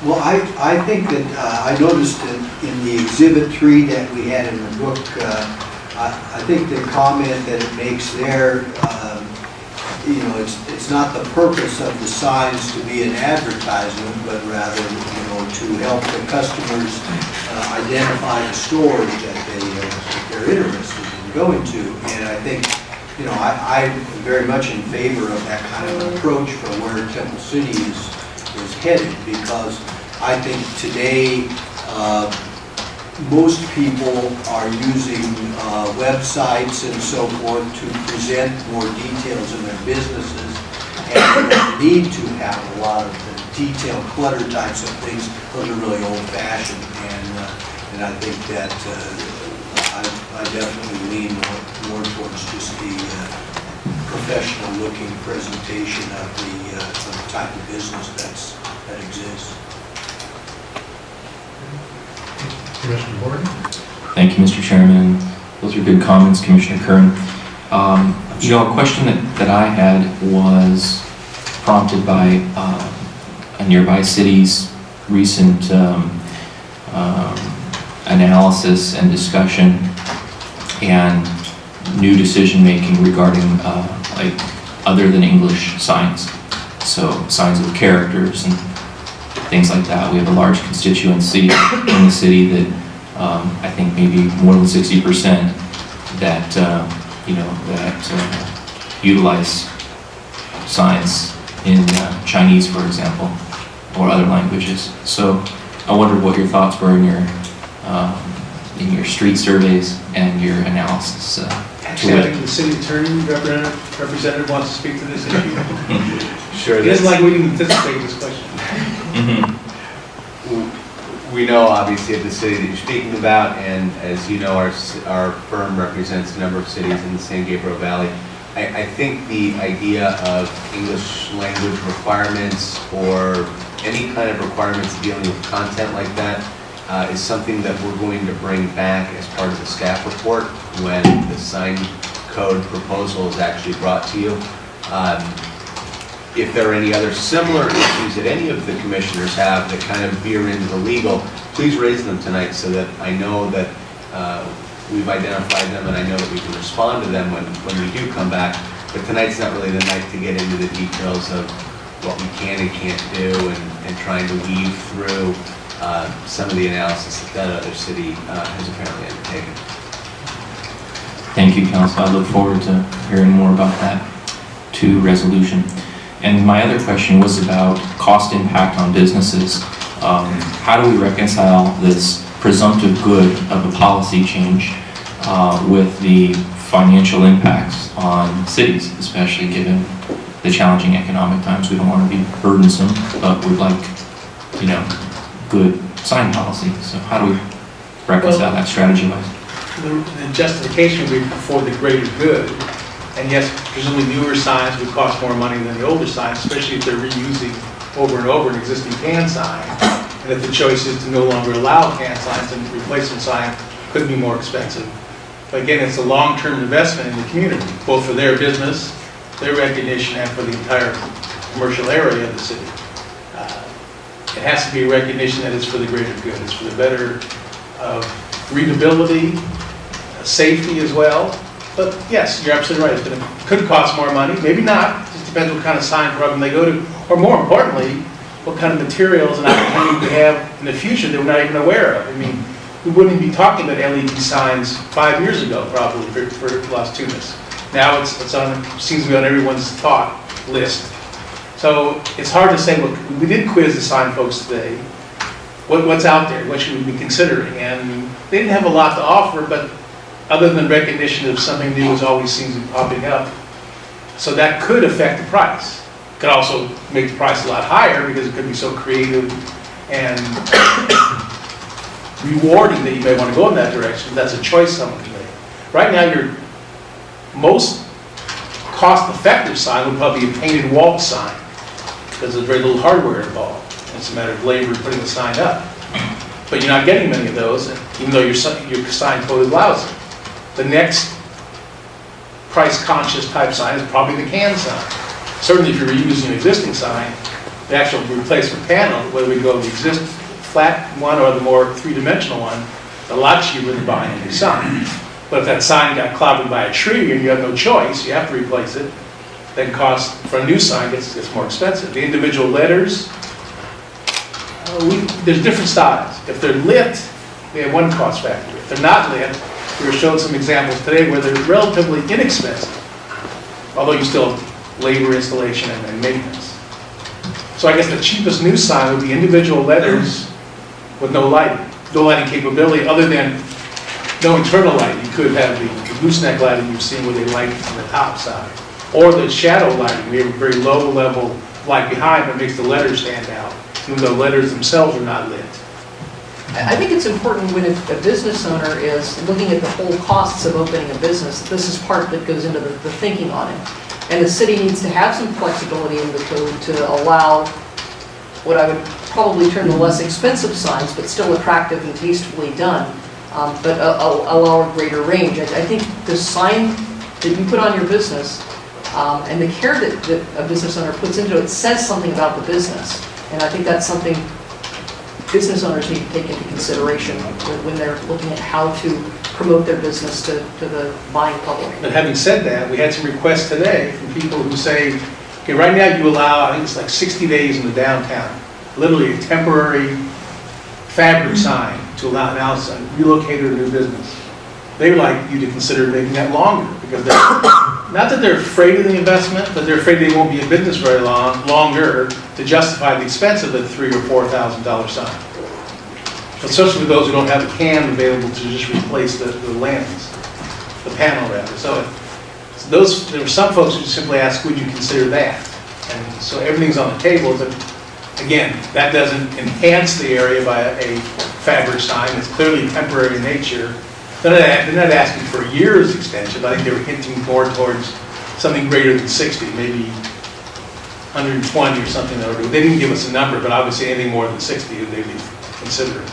Well, I think that I noticed in the Exhibit 3 that we had in the book, I think the comment that it makes there, it's not the purpose of the signs to be an advertisement, but rather, to help the customers identify the stores that they're interested in going to. And I think, I'm very much in favor of that kind of approach for where Temple City is headed, because I think today most people are using websites and so forth to present more details in their businesses, and the need to have a lot of the detailed clutter types of things. Those are really old-fashioned, and I think that I definitely lean more towards just the professional-looking presentation of the type of business that exists. Commissioner Gordon? Thank you, Mr. Chairman. Those are good comments, Commissioner Kern. A question that I had was prompted by a nearby city's recent analysis and discussion and new decision-making regarding other than English signs. So signs with characters and things like that. We have a large constituency in the city that I think maybe more than 60% that utilize signs in Chinese, for example, or other languages. So I wondered what your thoughts were in your street surveys and your analysis. Actually, I think the city attorney representative wants to speak to this issue. Sure. He doesn't like we didn't anticipate this question. We know obviously of the city that you're speaking about, and as you know, our firm represents a number of cities in the San Gabriel Valley. I think the idea of English language requirements or any kind of requirements dealing with content like that is something that we're going to bring back as part of the staff report when the sign code proposal is actually brought to you. If there are any other similar issues that any of the commissioners have that kind of veer into the legal, please raise them tonight so that I know that we've identified them and I know that we can respond to them when we do come back. But tonight's not really the night to get into the details of what we can and can't do and trying to weave through some of the analysis that other city has apparently undertaken. Thank you, Council. I look forward to hearing more about that resolution. And my other question was about cost impact on businesses. How do we reconcile this presumptive good of a policy change with the financial impacts on cities, especially given the challenging economic times? We don't want to be burdensome, but we'd like, good sign policy. So how do we reconcile that strategy-wise? The justification would be for the greater good. And yes, presumably newer signs would cost more money than the older signs, especially if they're reusing over and over an existing can sign. And if the choice is to no longer allow can signs and replacement sign could be more expensive. But again, it's a long-term investment in the community, both for their business, their recognition, and for the entire commercial area of the city. It has to be a recognition that it's for the greater good. It's for the better of readability, safety as well. But yes, you're absolutely right. It could cost more money, maybe not. It just depends what kind of sign program they go to, or more importantly, what kind of materials and opportunity we have in the future that we're not even aware of. I mean, we wouldn't be talking about LED signs 5 years ago, probably, for Las Tunas. Now seems to be on everyone's thought list. So it's hard to say. Look, we did quiz the sign folks today. What's out there? What should we be considering? And they didn't have a lot to offer, but other than recognition of something new is always seems to be popping up. So that could affect the price. Could also make the price a lot higher because it could be so creative and rewarding that you may want to go in that direction. That's a choice someone can make. Right now, your most cost-effective sign would probably be a painted wall sign because there's very little hardware involved. It's a matter of labor putting the sign up. But you're not getting many of those, even though your sign code is lousy. The next price-conscious type sign is probably the can sign. Certainly, if you're reusing an existing sign, the actual replacement panel, whether we go with the existing flat one or the more three-dimensional one, is a lot cheaper than buying a new sign. But if that sign got clobbered by a tree and you have no choice, you have to replace it, then cost for a new sign gets more expensive. The individual letters, there's different styles. If they're lit, they have one cost factor. If they're not lit, we were showing some examples today where they're relatively inexpensive, although you still have labor, installation, and maintenance. So I guess the cheapest new sign would be individual letters with no lighting capability other than no internal lighting. You could have the gooseneck lighting you've seen where they light on the top side. Or the shadow lighting. We have a very low level light behind that makes the letters stand out, even though letters themselves are not lit. I think it's important when a business owner is looking at the whole costs of opening a business, this is part that goes into the thinking on it. And the city needs to have some flexibility in the code to allow what I would probably term the less expensive signs, but still attractive and tastefully done, but allow a greater range. I think the sign that you put on your business and the care that a business owner puts into it says something about the business. And I think that's something business owners need to take into consideration when they're looking at how to promote their business to the buying public. But having said that, we had some requests today from people who say, okay, right now you allow, I think it's like 60 days in the downtown, literally a temporary fabric sign to allow an outside relocator to new business. They would like you to consider making that longer because they're, not that they're afraid of the investment, but they're afraid they won't be in business very longer to justify the expense of the $3,000 or $4,000 sign. Especially for those who don't have a can available to just replace the lens, the panel rather. So there were some folks who simply asked, would you consider that? And so everything's on the table, but again, that doesn't enhance the area by a fabric sign. It's clearly temporary in nature. They're not asking for a year's extension. I think they were hinting more towards something greater than 60, maybe 120 or something. They didn't give us a number, but obviously anything more than 60, they'd be considering.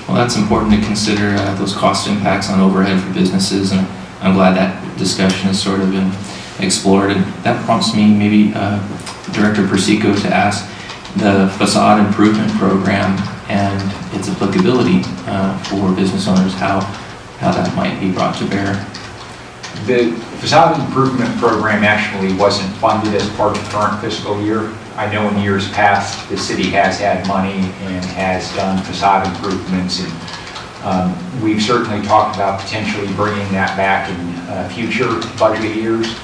Well, that's important to consider those cost impacts on overhead for businesses, and I'm glad that discussion has sort of been explored. And that prompts me, maybe Director Persico, to ask the facade improvement program and its applicability for business owners, how that might be brought to bear. The facade improvement program actually wasn't funded as part of the current fiscal year. I know in years past, the city has had money and has done facade improvements, and we've certainly talked about potentially bringing that back in future budget years.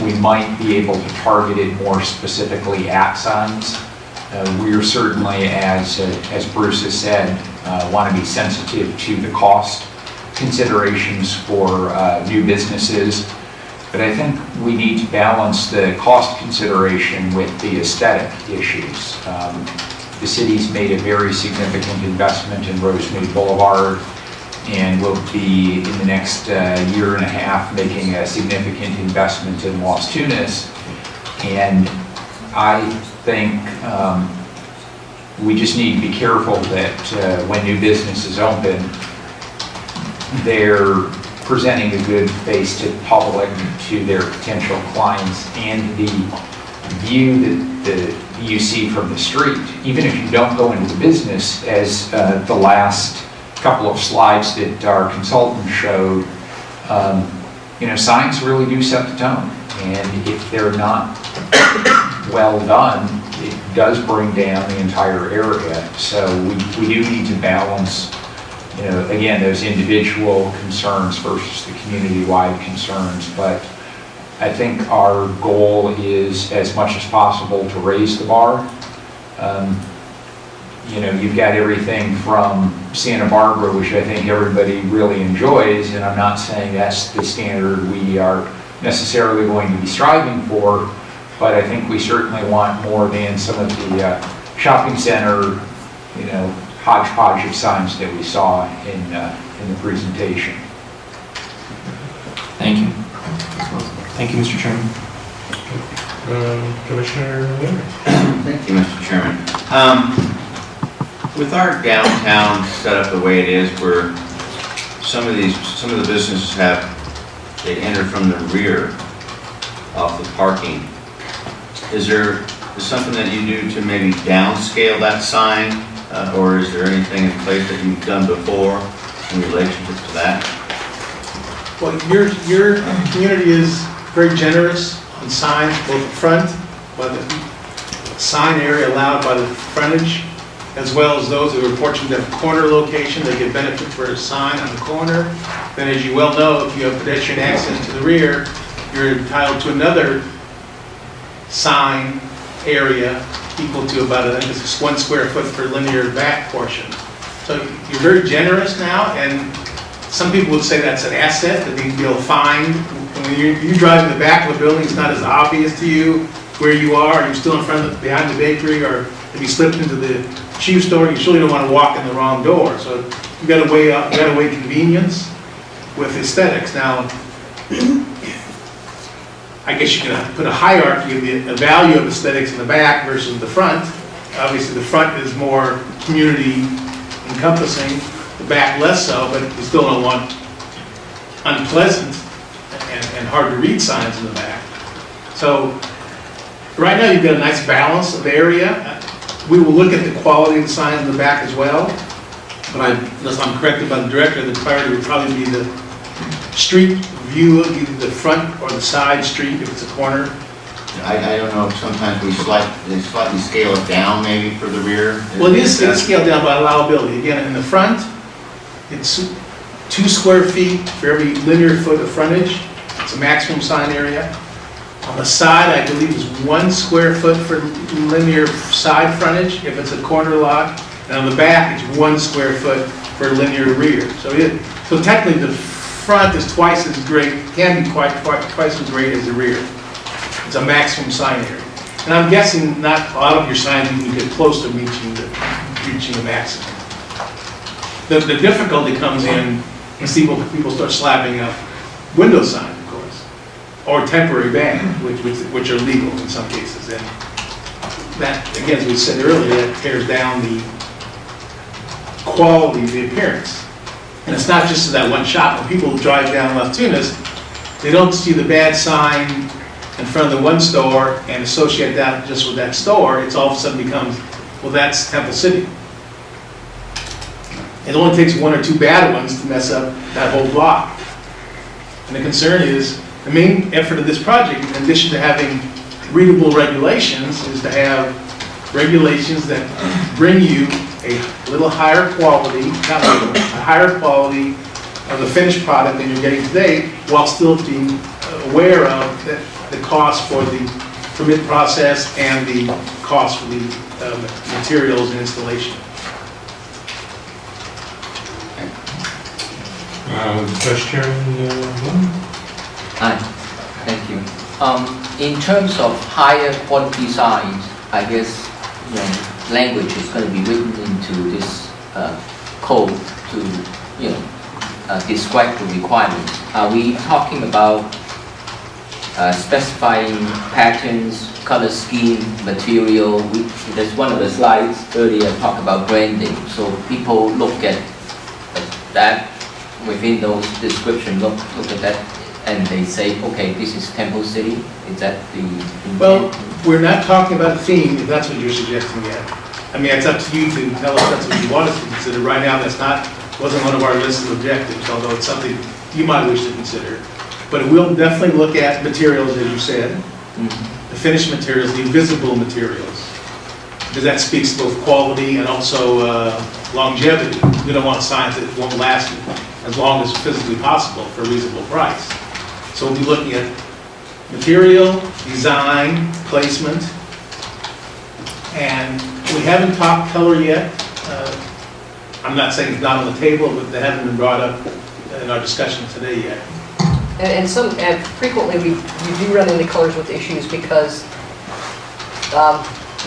We might be able to target it more specifically at signs. We are certainly, as Bruce has said, want to be sensitive to the cost considerations for new businesses. But I think we need to balance the cost consideration with the aesthetic issues. The city's made a very significant investment in Rosemead Boulevard, and will be in the next year and a half making a significant investment in Las Tunas. And I think we just need to be careful that when new businesses open, they're presenting a good face to the public, to their potential clients, and the view that you see from the street. Even if you don't go into the business, as the last couple of slides that our consultant showed, signs really do set the tone. And if they're not well done, it does bring down the entire area. So we do need to balance, again, those individual concerns versus the community-wide concerns. But I think our goal is, as much as possible, to raise the bar. You've got everything from Santa Barbara, which I think everybody really enjoys, and I'm not saying that's the standard we are necessarily going to be striving for, but I think we certainly want more than some of the shopping center, hodgepodge of signs that we saw in the presentation. Thank you. Thank you, Mr. Chairman. Commissioner Leary. Thank you, Mr. Chairman. With our downtown set up the way it is, where some of the businesses they enter from the rear off the parking, is there something that you do to maybe downscale that sign, or is there anything in place that you've done before in relationship to that? Well, your community is very generous on signs, both front, by the sign area allowed by the frontage, as well as those who are fortunate to have a corner location, they get benefit for a sign on the corner. Then, as you well know, if you have pedestrian access to the rear, you're entitled to another sign area equal to about, I think it's 1 square foot per linear back portion. So you're very generous now, and some people would say that's an asset, that they feel fined. When you drive in the back of a building, it's not as obvious to you where you are. You're still in front of behind the bakery, or if you slipped into the shoe store, you surely don't want to walk in the wrong door. So you got to weigh convenience with aesthetics. Now, I guess you can put a hierarchy of the value of aesthetics in the back versus the front. Obviously, the front is more community encompassing, the back less so, but you still don't want unpleasant and hard to read signs in the back. So right now you've got a nice balance of area. We will look at the quality of the signs in the back as well, but unless I'm corrected by the director, the priority would probably be the street view of either the front or the side street if it's a corner. I don't know, sometimes they slightly scale it down maybe for the rear. Well, it is scaled down by allowability. Again, in the front, it's 2 square feet for every linear foot of frontage. It's a maximum sign area. On the side, I believe is 1 square foot for linear side frontage if it's a corner lot. And on the back, it's 1 square foot for linear rear. So technically the front is twice as great, can be twice as great as the rear. It's a maximum sign area. And I'm guessing not a lot of your signs even get close to reaching the maximum. The difficulty comes in when people start slapping up window signs, of course, or temporary bans, which are legal in some cases. And that, again, as we said earlier, that tears down the quality of the appearance. And it's not just that one shop. When people drive down Las Tunas, they don't see the bad sign in front of the one store and associate that just with that store. It's all of a sudden becomes, well, that's Temple City. It only takes 1 or 2 bad ones to mess up that whole block. And the concern is, the main effort of this project, in addition to having readable regulations, is to have regulations that bring you a little higher quality, not little, a higher quality of the finished product than you're getting today, while still being aware of the cost for the permit process and the cost for the materials and installation. Vice Chairman Bloom. Hi, thank you. In terms of higher quality signs, I guess language is going to be written into this code to describe the requirements. Are we talking about specifying patterns, color scheme, material? There's one of the slides earlier talk about branding, so people look at that within those descriptions, look at that, and they say, okay, this is Temple City. Is that the intent? Well, we're not talking about a theme, if that's what you're suggesting yet. I mean, it's up to you to tell us that's what you want us to consider. Right now, wasn't one of our list of objectives, although it's something you might wish to consider. But we'll definitely look at materials, as you said, the finished materials, the invisible materials, because that speaks to both quality and also longevity. We don't want signs that won't last as long as physically possible for a reasonable price. So we'll be looking at material, design, placement, and we haven't talked color yet. I'm not saying it's not on the table, but they haven't been brought up in our discussion today yet. And frequently we do run into colors with issues because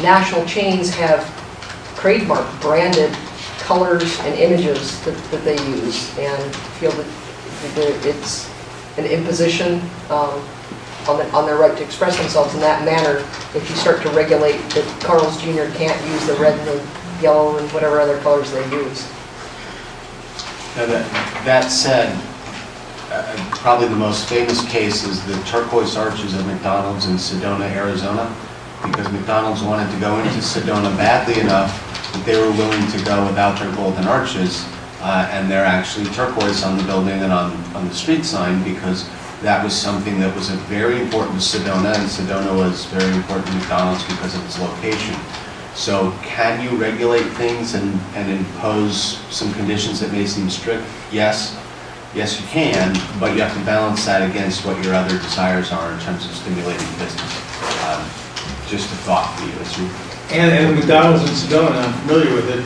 national chains have trademark branded colors and images that they use, and feel that it's an imposition on their right to express themselves in that manner if you start to regulate that Carl's Jr. can't use the red and the yellow and whatever other colors they use. Now, that said, probably the most famous case is the turquoise arches of McDonald's in Sedona, Arizona, because McDonald's wanted to go into Sedona badly enough that they were willing to go without their golden arches, and they're actually turquoise on the building and on the street sign, because that was something that was very important to Sedona, and Sedona was very important to McDonald's because of its location. So can you regulate things and impose some conditions that may seem strict? Yes. Yes, you can, but you have to balance that against what your other desires are in terms of stimulating business. Just a thought for you as you... And McDonald's in Sedona, I'm familiar with it,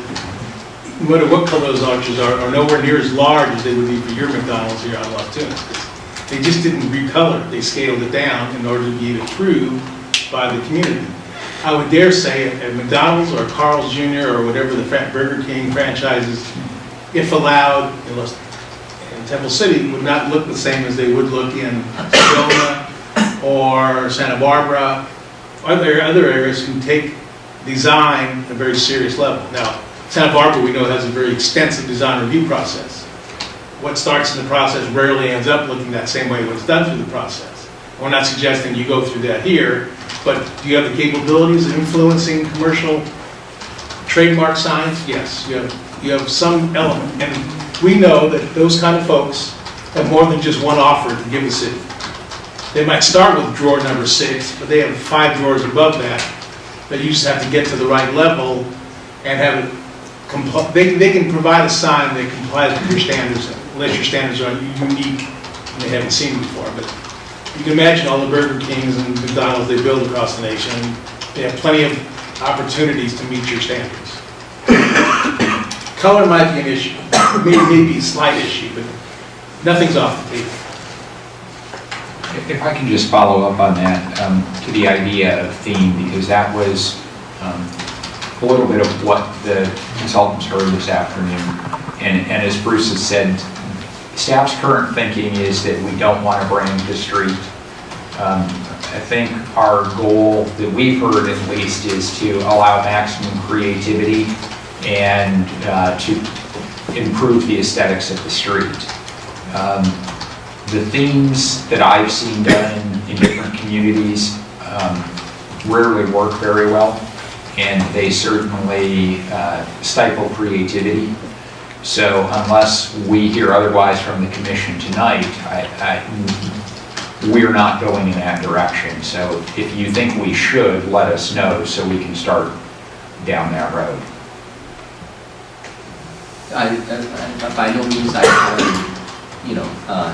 no matter what color those arches are nowhere near as large as they would be for your McDonald's here on Las Tunas. They just didn't recolor it. They scaled it down in order to be approved by the community. I would dare say at McDonald's or Carl's Jr. or whatever the Burger King franchises, if allowed in Temple City, would not look the same as they would look in Sedona or Santa Barbara, or other areas who take design at a very serious level. Now, Santa Barbara, we know, has a very extensive design review process. What starts in the process rarely ends up looking that same way when it's done through the process. We're not suggesting you go through that here, but do you have the capabilities of influencing commercial trademark signs? Yes, you have some element. And we know that those kind of folks have more than just one offer to give the city. They might start with drawer number 6, but they have 5 drawers above that you just have to get to the right level and have it. They can provide a sign that complies with your standards, unless your standards are unique and they haven't seen before. But you can imagine all the Burger Kings and McDonald's they build across the nation, and they have plenty of opportunities to meet your standards. Color might be an issue, maybe a slight issue, but nothing's off the table. If I can just follow up on that, to the idea of theme, because that was a little bit of what the consultants heard this afternoon. And as Bruce has said, staff's current thinking is that we don't want to brand the street. I think our goal that we've heard at least is to allow maximum creativity and to improve the aesthetics of the street. The themes that I've seen done in different communities rarely work very well, and they certainly stifle creativity. So unless we hear otherwise from the commission tonight, we're not going in that direction. So if you think we should, let us know so we can start down that road. By no means I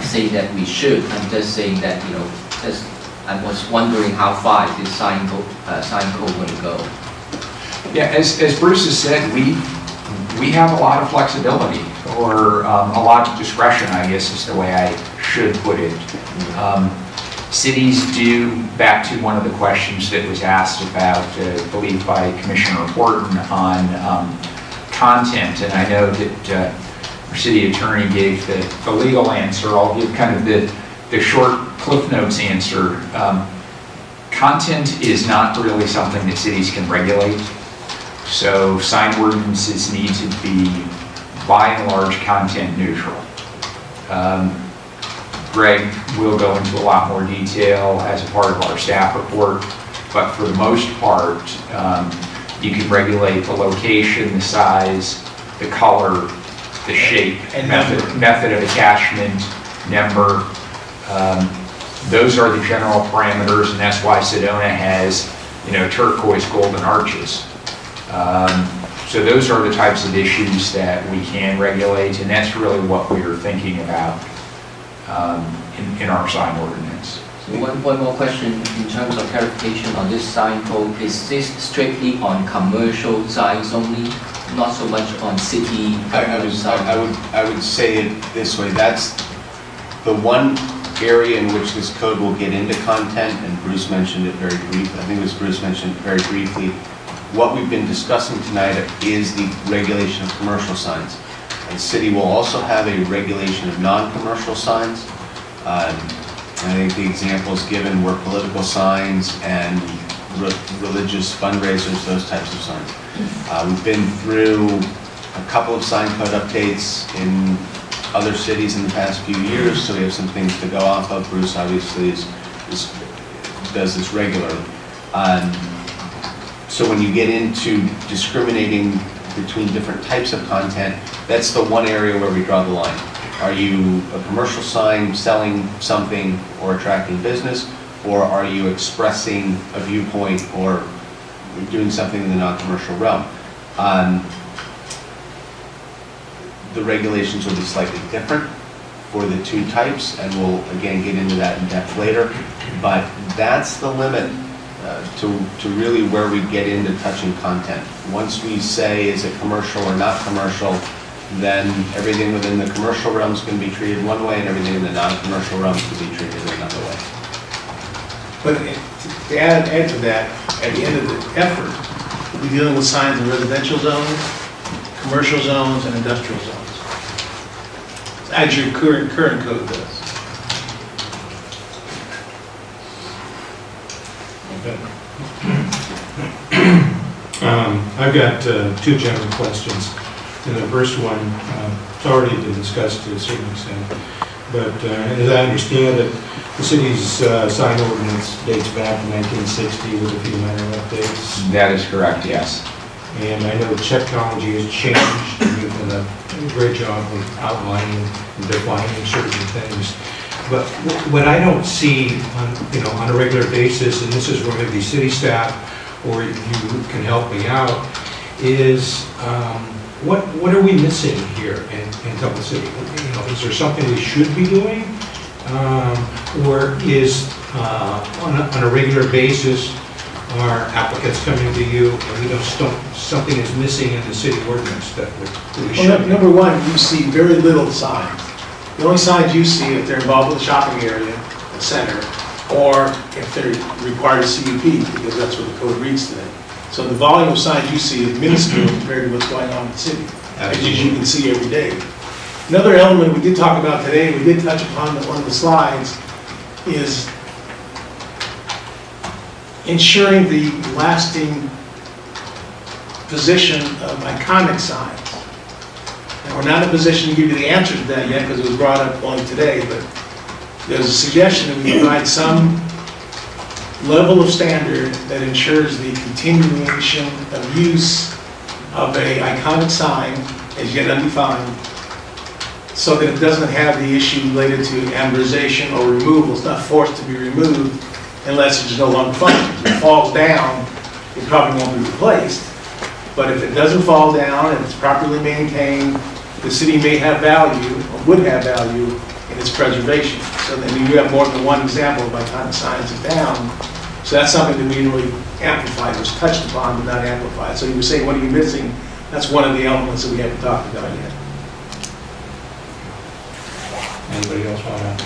say that we should. I'm just saying that, I was wondering how far this sign code will go. Yeah, as Bruce has said, we have a lot of flexibility, or a lot of discretion, I guess is the way I should put it. Cities do, back to one of the questions that was asked about, I believe by Commissioner Horton on content, and I know that our city attorney gave the legal answer. I'll give kind of the short Cliff Notes answer. Content is not really something that cities can regulate. So sign ordinances need to be, by and large, content neutral. Greg will go into a lot more detail as a part of our staff report, but for the most part, you can regulate the location, the size, the color, the shape, and method of attachment, number. Those are the general parameters, and that's why Sedona has, turquoise golden arches. So those are the types of issues that we can regulate, and that's really what we are thinking about in our sign ordinance. So one more question in terms of clarification on this sign code. Is this strictly on commercial signs only, not so much on city? I would say it this way. That's the one area in which this code will get into content, and Bruce mentioned it very briefly, I think it was Bruce mentioned it very briefly. What we've been discussing tonight is the regulation of commercial signs. And the city will also have a regulation of non-commercial signs. I think the examples given were political signs and religious fundraisers, those types of signs. We've been through a couple of sign code updates in other cities in the past few years, so we have some things to go off of. Bruce obviously does this regularly. So when you get into discriminating between different types of content, that's the one area where we draw the line. Are you a commercial sign selling something or attracting business, or are you expressing a viewpoint or doing something in the non-commercial realm? The regulations will be slightly different for the two types, and we'll again get into that in depth later. But that's the limit to really where we get into touching content. Once we say, is it commercial or not commercial, then everything within the commercial realm is going to be treated one way, and everything in the non-commercial realm is going to be treated another way. But to add to that, at the end of the effort, we'll be dealing with signs in residential zones, commercial zones, and industrial zones, as your current code does. I've got two general questions. And the first one, it's already been discussed to a certain extent, but as I understand it, the city's sign ordinance dates back to 1960 with a few minor updates. That is correct, yes. And I know technology has changed, and you've done a great job of outlining and defining certain things. But what I don't see on a regular basis, and this is where maybe city staff or you can help me out, is what are we missing here in Temple City? Is there something we should be doing? Or is on a regular basis are applicants coming to you and something is missing in the city ordinance that we should? Well, number one, you see very little signs. The only signs you see if they're involved with the shopping area, the center, or if they're required a CUP, because that's what the code reads today. So the volume of signs you see is minuscule compared to what's going on in the city, as you can see every day. Another element we did talk about today, we did touch upon one of the slides, is ensuring the lasting position of iconic signs. And we're not in a position to give you the answer to that yet because it was brought up only today, but there's a suggestion that we provide some level of standard that ensures the continuation of use of an iconic sign as yet undefined, so that it doesn't have the issue related to amortization or removal. It's not forced to be removed unless it's no longer functions. If it falls down, it probably won't be replaced. But if it doesn't fall down and it's properly maintained, the city may have value, or would have value, in its preservation. So then you have more than one example of iconic signs are down. So that's something that we didn't really amplify. It was touched upon, but not amplified. So you were saying, what are you missing? That's one of the elements that we haven't talked about yet. Anybody else want to?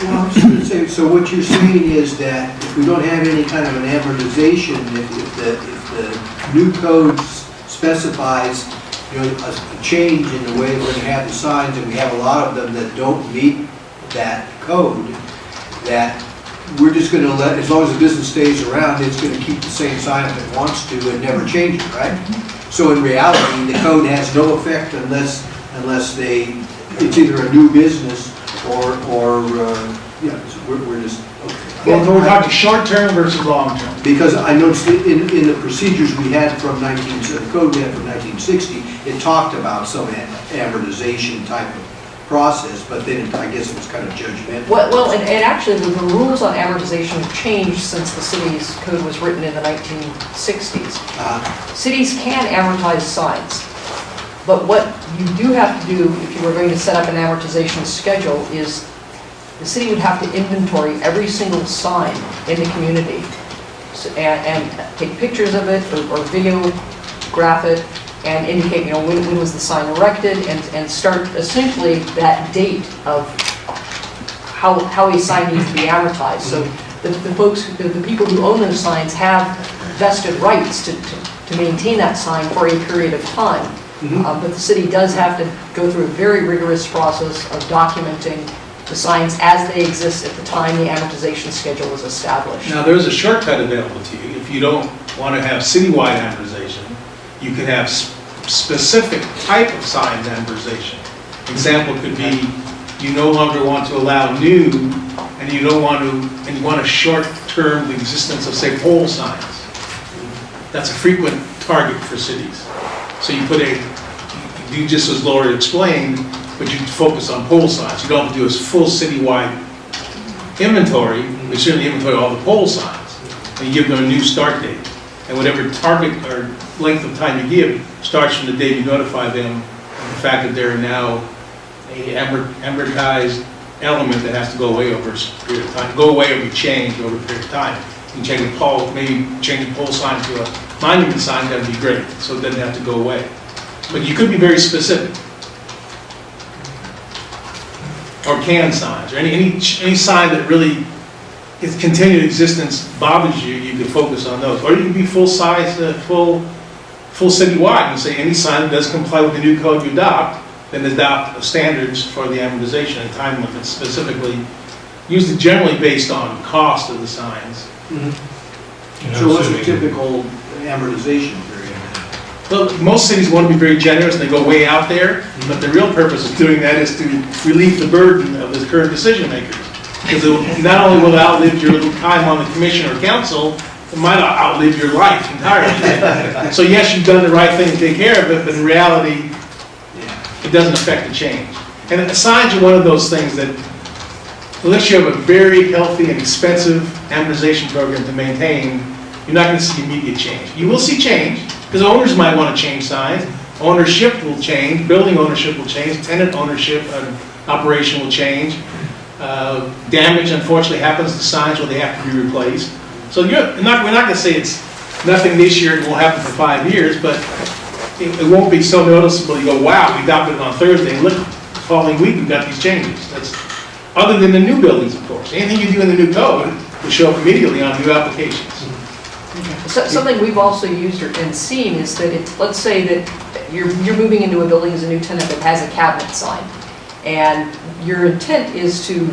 Well, I was just going to say, so what you're saying is that if we don't have any kind of an amortization, if the new code specifies, a change in the way we're going to have the signs, and we have a lot of them that don't meet that code, that we're just going to let, as long as the business stays around, it's going to keep the same sign if it wants to and never change it, right? So in reality, the code has no effect unless it's either a new business or so we're just, okay. Well, we're talking short-term versus long-term. Because I noticed in the procedures we had from the code we had from 1960, it talked about some amortization type of process, but then I guess it was kind of judgmental. Well, and actually the rules on amortization have changed since the city's code was written in the 1960s. Cities can amortize signs, but what you do have to do if you were going to set up an amortization schedule is the city would have to inventory every single sign in the community and take pictures of it or videograph it and indicate, when was the sign erected and start essentially that date of how a sign needs to be amortized. So the folks, the people who own those signs have vested rights to maintain that sign for a period of time. But the city does have to go through a very rigorous process of documenting the signs as they exist at the time the amortization schedule was established. Now, there's a shortcut available to you. If you don't want to have citywide amortization, you can have specific type of signs amortization. Example could be, you no longer want to allow new, and you don't want to, and you want to short-term the existence of, say, pole signs. That's a frequent target for cities. So you put you do just as Laura explained, but you focus on pole signs. You don't have to do a full citywide inventory, but certainly inventory all the pole signs. And you give them a new start date. And whatever target or length of time you give starts from the day you notify them of the fact that they're now a amortized element that has to go away over a period of time. Go away or be changed over a period of time. You can change the pole, maybe change the pole sign to a monument sign, that would be great, so it doesn't have to go away. But you could be very specific. Or can signs, or any sign that really, its continued existence bothers you, you can focus on those. Or you can be full size, full citywide, and say any sign that does comply with the new code you adopt, then adopt standards for the amortization and time limits specifically, usually generally based on cost of the signs. So what's a typical amortization period? Well, most cities want to be very generous and they go way out there, but the real purpose of doing that is to relieve the burden of the current decision makers. Because not only will it outlive your time on the commission or council, it might outlive your life entirely. So yes, you've done the right thing to take care of it, but in reality, it doesn't affect the change. And signs are one of those things that, unless you have a very healthy and expensive amortization program to maintain, you're not going to see immediate change. You will see change, because owners might want to change signs. Ownership will change, building ownership will change, tenant ownership and operation will change. Damage, unfortunately, happens to signs where they have to be replaced. So we're not going to say it's nothing this year, it won't happen for 5 years, but it won't be so noticeable. You go, wow, we adopted it on Thursday, and look, the following week we've got these changes. That's other than the new buildings, of course. Anything you do in the new code will show up immediately on new applications. So, something we've also used and seen is that let's say that you're moving into a building as a new tenant that has a cabinet sign, and your intent is to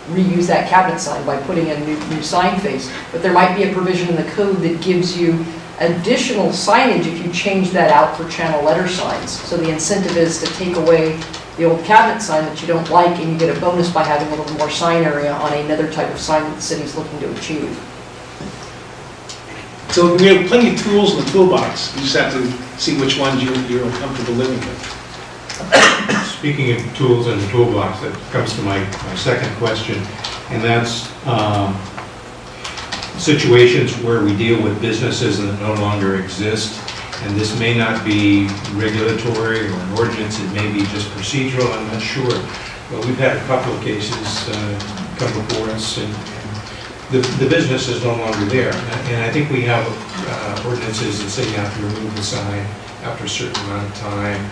reuse that cabinet sign by putting in a new sign face, but there might be a provision in the code that gives you additional signage if you change that out for channel letter signs. So the incentive is to take away the old cabinet sign that you don't like, and you get a bonus by having a little more sign area on another type of sign that the city's looking to achieve. So we have plenty of tools in the toolbox. You just have to see which ones you're comfortable living with. Speaking of tools in the toolbox, that comes to my second question, and that's situations where we deal with businesses that no longer exist, and this may not be regulatory or an ordinance, it may be just procedural, I'm not sure. But we've had a couple of cases come before us, and the business is no longer there. And I think we have ordinances that say you have to remove the sign after a certain amount of time.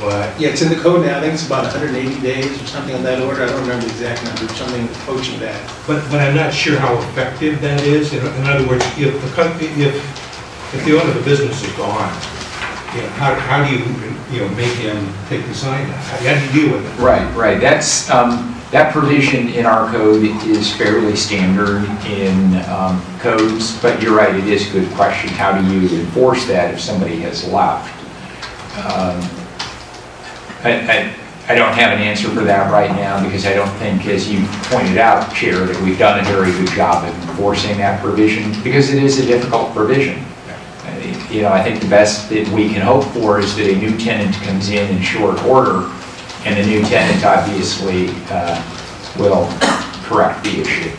But yeah, it's in the code now. I think it's about 180 days or something on that order. I don't remember the exact number, something approaching that. But I'm not sure how effective that is. In other words, if the owner of the business is gone, how do you make him take the sign down? How do you deal with it? Right. That's that provision in our code is fairly standard in codes, but you're right, it is a good question. How do you enforce that if somebody has left? I don't have an answer for that right now, because I don't think, as you pointed out, Chair, that we've done a very good job of enforcing that provision, because it is a difficult provision. I think the best that we can hope for is that a new tenant comes in short order, and the new tenant obviously will correct the issue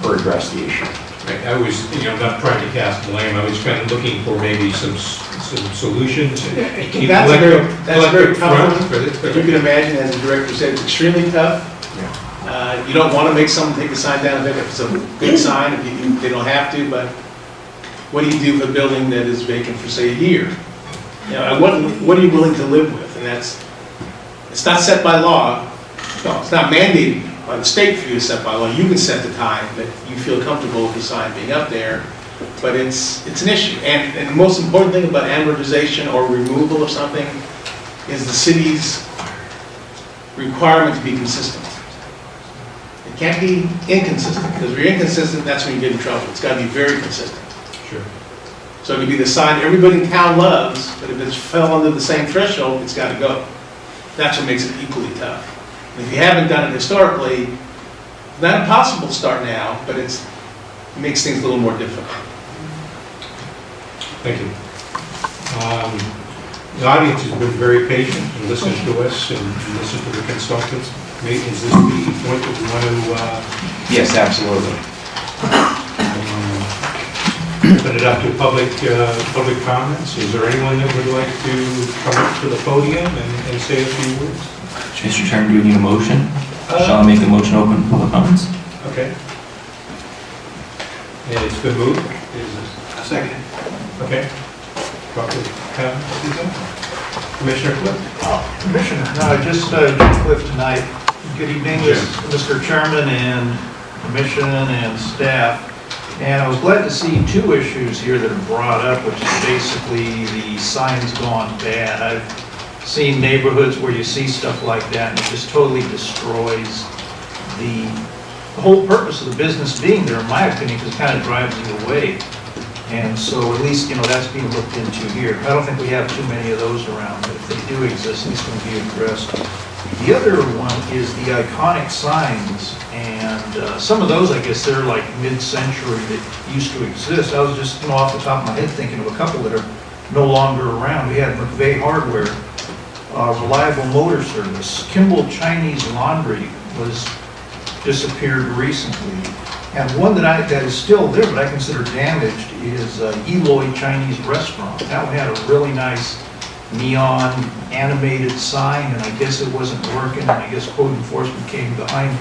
or address the issue. Right. I was, not trying to cast blame. I was kind of looking for maybe some solutions. That's a very tough one. But you can imagine, as the director said, it's extremely tough. Yeah. You don't want to make someone take the sign down if it's a good sign, if they don't have to, but what do you do for a building that is vacant for, say, a year? What are you willing to live with? And it's not set by law. No, it's not mandated by the state for you to set by law. You can set the time that you feel comfortable with the sign being up there, but it's an issue. And the most important thing about amortization or removal of something is the city's requirement to be consistent. It can't be inconsistent, because if you're inconsistent, that's when you get in trouble. It's got to be very consistent. Sure. So it could be the sign everybody in town loves, but if it's fell under the same threshold, it's got to go. That's what makes it equally tough. And if you haven't done it historically, not impossible to start now, but it makes things a little more difficult. Thank you. The audience has been very patient and listened to us and listened to the consultants. Is this the point that we want to Yes, absolutely. open it up to public comments? Is there anyone that would like to come up to the podium and say a few words? Mr. Chairman, do we need a motion? Shall I make the motion open for public comments? Okay. And it's been moved. Is this? Second. Okay. Public comments? Commissioner Cliff? Commissioner, no, just Jim Cliff tonight. Good evening, Mr. Chairman and Commission and staff. And I was glad to see two issues here that are brought up, which is basically the signs gone bad. I've seen neighborhoods where you see stuff like that and it just totally destroys the whole purpose of the business being there, in my opinion, because it kind of drives you away. And so at least, that's being looked into here. I don't think we have too many of those around, but if they do exist, it's going to be addressed. The other one is the iconic signs, and some of those, I guess, they're like mid-century that used to exist. I was just, off the top of my head thinking of a couple that are no longer around. We had McVeigh Hardware, Reliable Motor Service, Kimball Chinese Laundry was disappeared recently. And one that is still there, but I consider damaged, is Eloy Chinese Restaurant. That one had a really nice neon animated sign, and I guess it wasn't working, and I guess code enforcement came behind,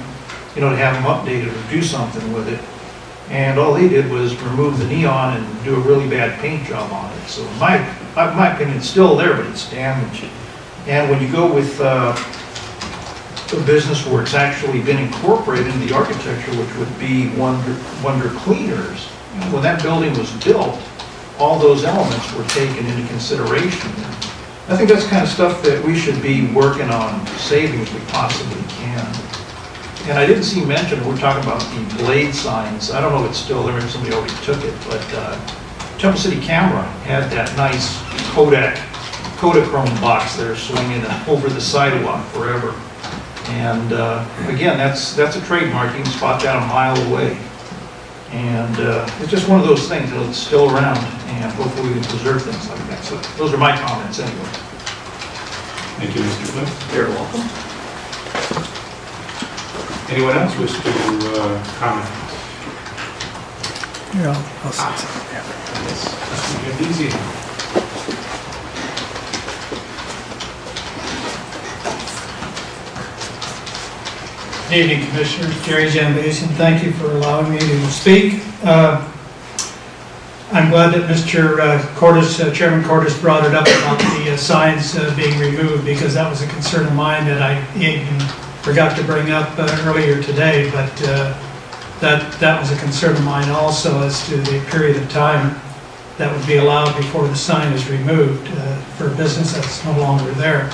to have them updated or do something with it. And all they did was remove the neon and do a really bad paint job on it. So in my opinion, it's still there, but it's damaged. And when you go with a business where it's actually been incorporated into the architecture, which would be Wonder Cleaners, when that building was built, all those elements were taken into consideration. I think that's kind of stuff that we should be working on saving if we possibly can. And I didn't see mentioned, we're talking about the blade signs. I don't know if it's still there, maybe somebody already took it, but Temple City Camera had that nice Kodachrome box there swinging over the sidewalk forever. And again, that's a trademark. You can spot that a mile away. And it's just one of those things that's still around, and hopefully we can preserve things like that. So those are my comments anyway. Thank you, Mr. Cliff. You're welcome. Anyone else wish to comment? Yeah, I'll say something. Jambazian. Good evening, Commissioners. Jerry Jambazian. Thank you for allowing me to speak. I'm glad that Mr. Cordes, Chairman Cordes, brought it up about the signs being removed, because that was a concern of mine that I even forgot to bring up earlier today. But that was a concern of mine also, as to the period of time that would be allowed before the sign is removed for a business that's no longer there.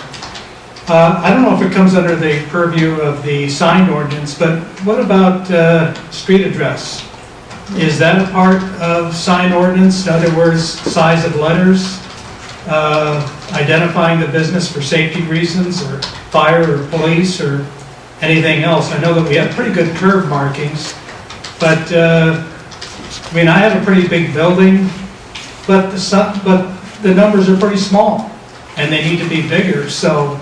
I don't know if it comes under the purview of the sign ordinance, but what about street address? Is that a part of sign ordinance? In other words, size of letters, identifying the business for safety reasons, or fire or police or anything else? I know that we have pretty good curb markings, but I mean, I have a pretty big building, but the numbers are pretty small and they need to be bigger. So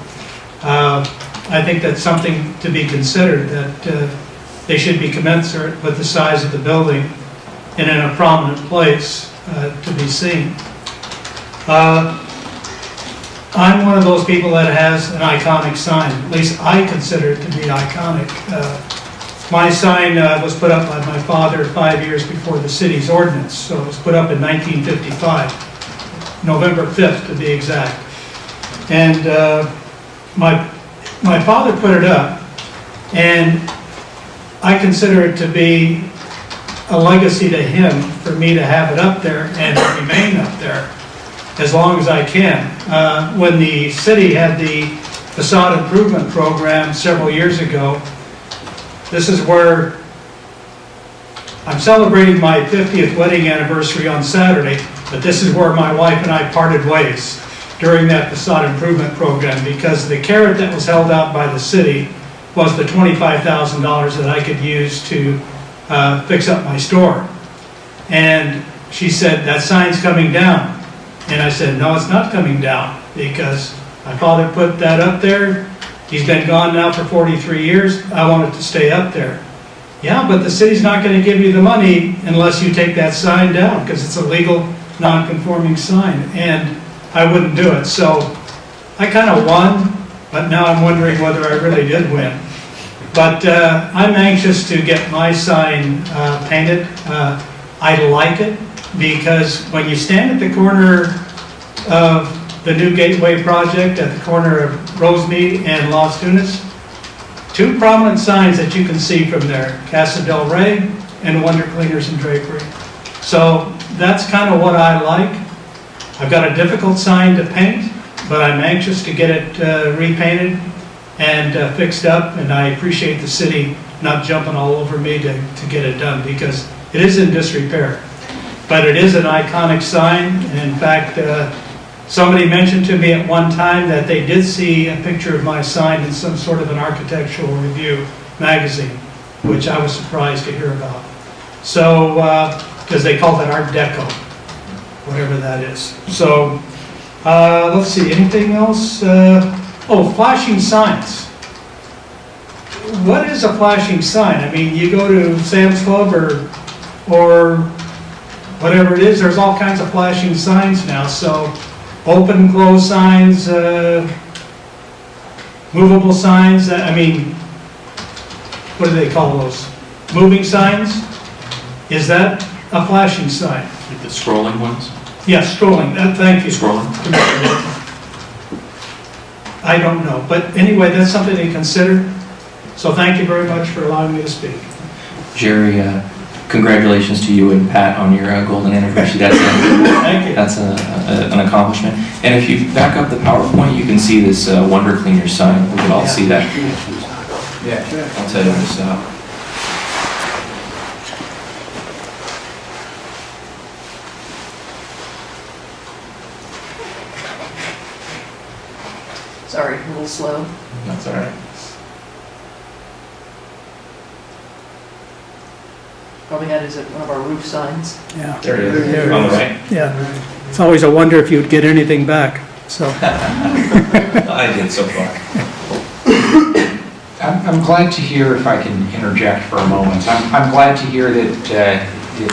I think that's something to be considered, that they should be commensurate with the size of the building and in a prominent place to be seen. I'm one of those people that has an iconic sign. At least I consider it to be iconic. My sign was put up by my father 5 years before the city's ordinance, so it was put up in 1955, November 5th to be exact. And my father put it up, and I consider it to be a legacy to him for me to have it up there and to remain up there as long as I can. When the city had the facade improvement program several years ago, this is where I'm celebrating my 50th wedding anniversary on Saturday, but this is where my wife and I parted ways during that facade improvement program, because the carrot that was held out by the city was the $25,000 that I could use to fix up my store. And she said, that sign's coming down. And I said, no, it's not coming down, because my father put that up there. He's been gone now for 43 years. I want it to stay up there. Yeah, but the city's not going to give you the money unless you take that sign down, because it's a legal, non-conforming sign, and I wouldn't do it. So I kind of won, but now I'm wondering whether I really did win. But I'm anxious to get my sign painted. I like it because when you stand at the corner of the new Gateway project, at the corner of Rosemead and Las Tunas, two prominent signs that you can see from there, Casa del Rey and Wonder Cleaners and Drapery. So that's kind of what I like. I've got a difficult sign to paint, but I'm anxious to get it repainted and fixed up, and I appreciate the city not jumping all over me to get it done, because it is in disrepair. But it is an iconic sign, and in fact, somebody mentioned to me at one time that they did see a picture of my sign in some sort of an architectural review magazine, which I was surprised to hear about. So, because they called it Art Deco, whatever that is. So, let's see, anything else? Flashing signs. What is a flashing sign? I mean, you go to Sam's Club or whatever it is, there's all kinds of flashing signs now. So, open, close signs, movable signs. I mean, what do they call those? Moving signs? Is that a flashing sign? The scrolling ones? Yes, scrolling. Thank you. Scrolling? I don't know. But anyway, that's something to consider. So thank you very much for allowing me to speak. Jerry, congratulations to you and Pat on your golden anniversary. That's Thank you. That's an accomplishment. And if you back up the PowerPoint, you can see this Wonder Cleaner sign. We can all see that. Yeah. I'll tell you this. Sorry, a little slow. That's all right. Probably had is it one of our roof signs. Yeah. There it is. On the right. Yeah. It's always a wonder if you'd get anything back. So. I did so far. I'm glad to hear, if I can interject for a moment, I'm glad to hear that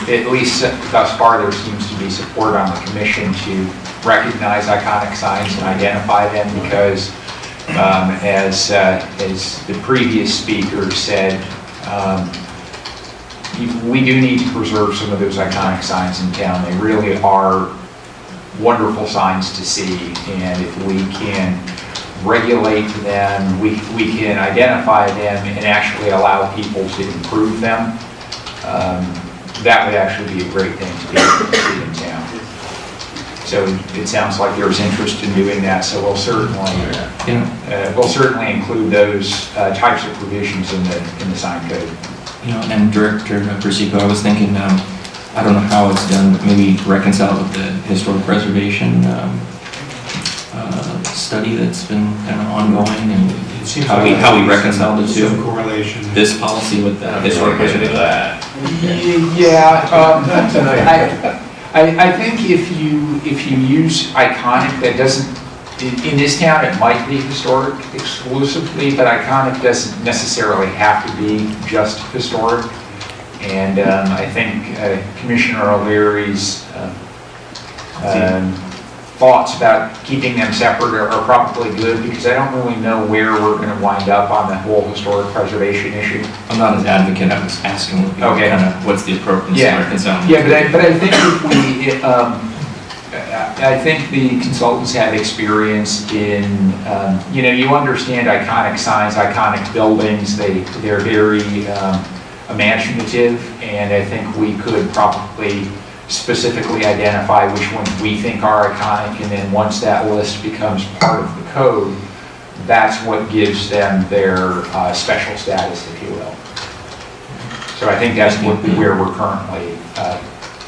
at least thus far there seems to be support on the commission to recognize iconic signs and identify them, because as the previous speaker said, we do need to preserve some of those iconic signs in town. They really are wonderful signs to see, and if we can regulate them, we can identify them and actually allow people to improve them, that would actually be a great thing to be able to see in town. So it sounds like there's interest in doing that, so we'll certainly include those types of provisions in the sign code. You know, and Director Persico, I was thinking, I don't know how it's done, but maybe reconcile with the historic preservation study that's been kind of ongoing, and It seems how we reconcile the two. Some correlation. This policy with the historic preservation. I think if you use iconic, that doesn't, in this town it might be historic exclusively, but iconic doesn't necessarily have to be just historic. And I think Commissioner O'Leary's thoughts about keeping them separate are probably good, because I don't really know where we're going to wind up on the whole historic preservation issue. I'm not an advocate, I was asking kind of what's the appropriateness of reconciling. Yeah, but I think if we, I think the consultants have experience in, you understand iconic signs, iconic buildings, they're very imaginative, and I think we could probably specifically identify which ones we think are iconic, and then once that list becomes part of the code, that's what gives them their special status, if you will. So I think that's where we're currently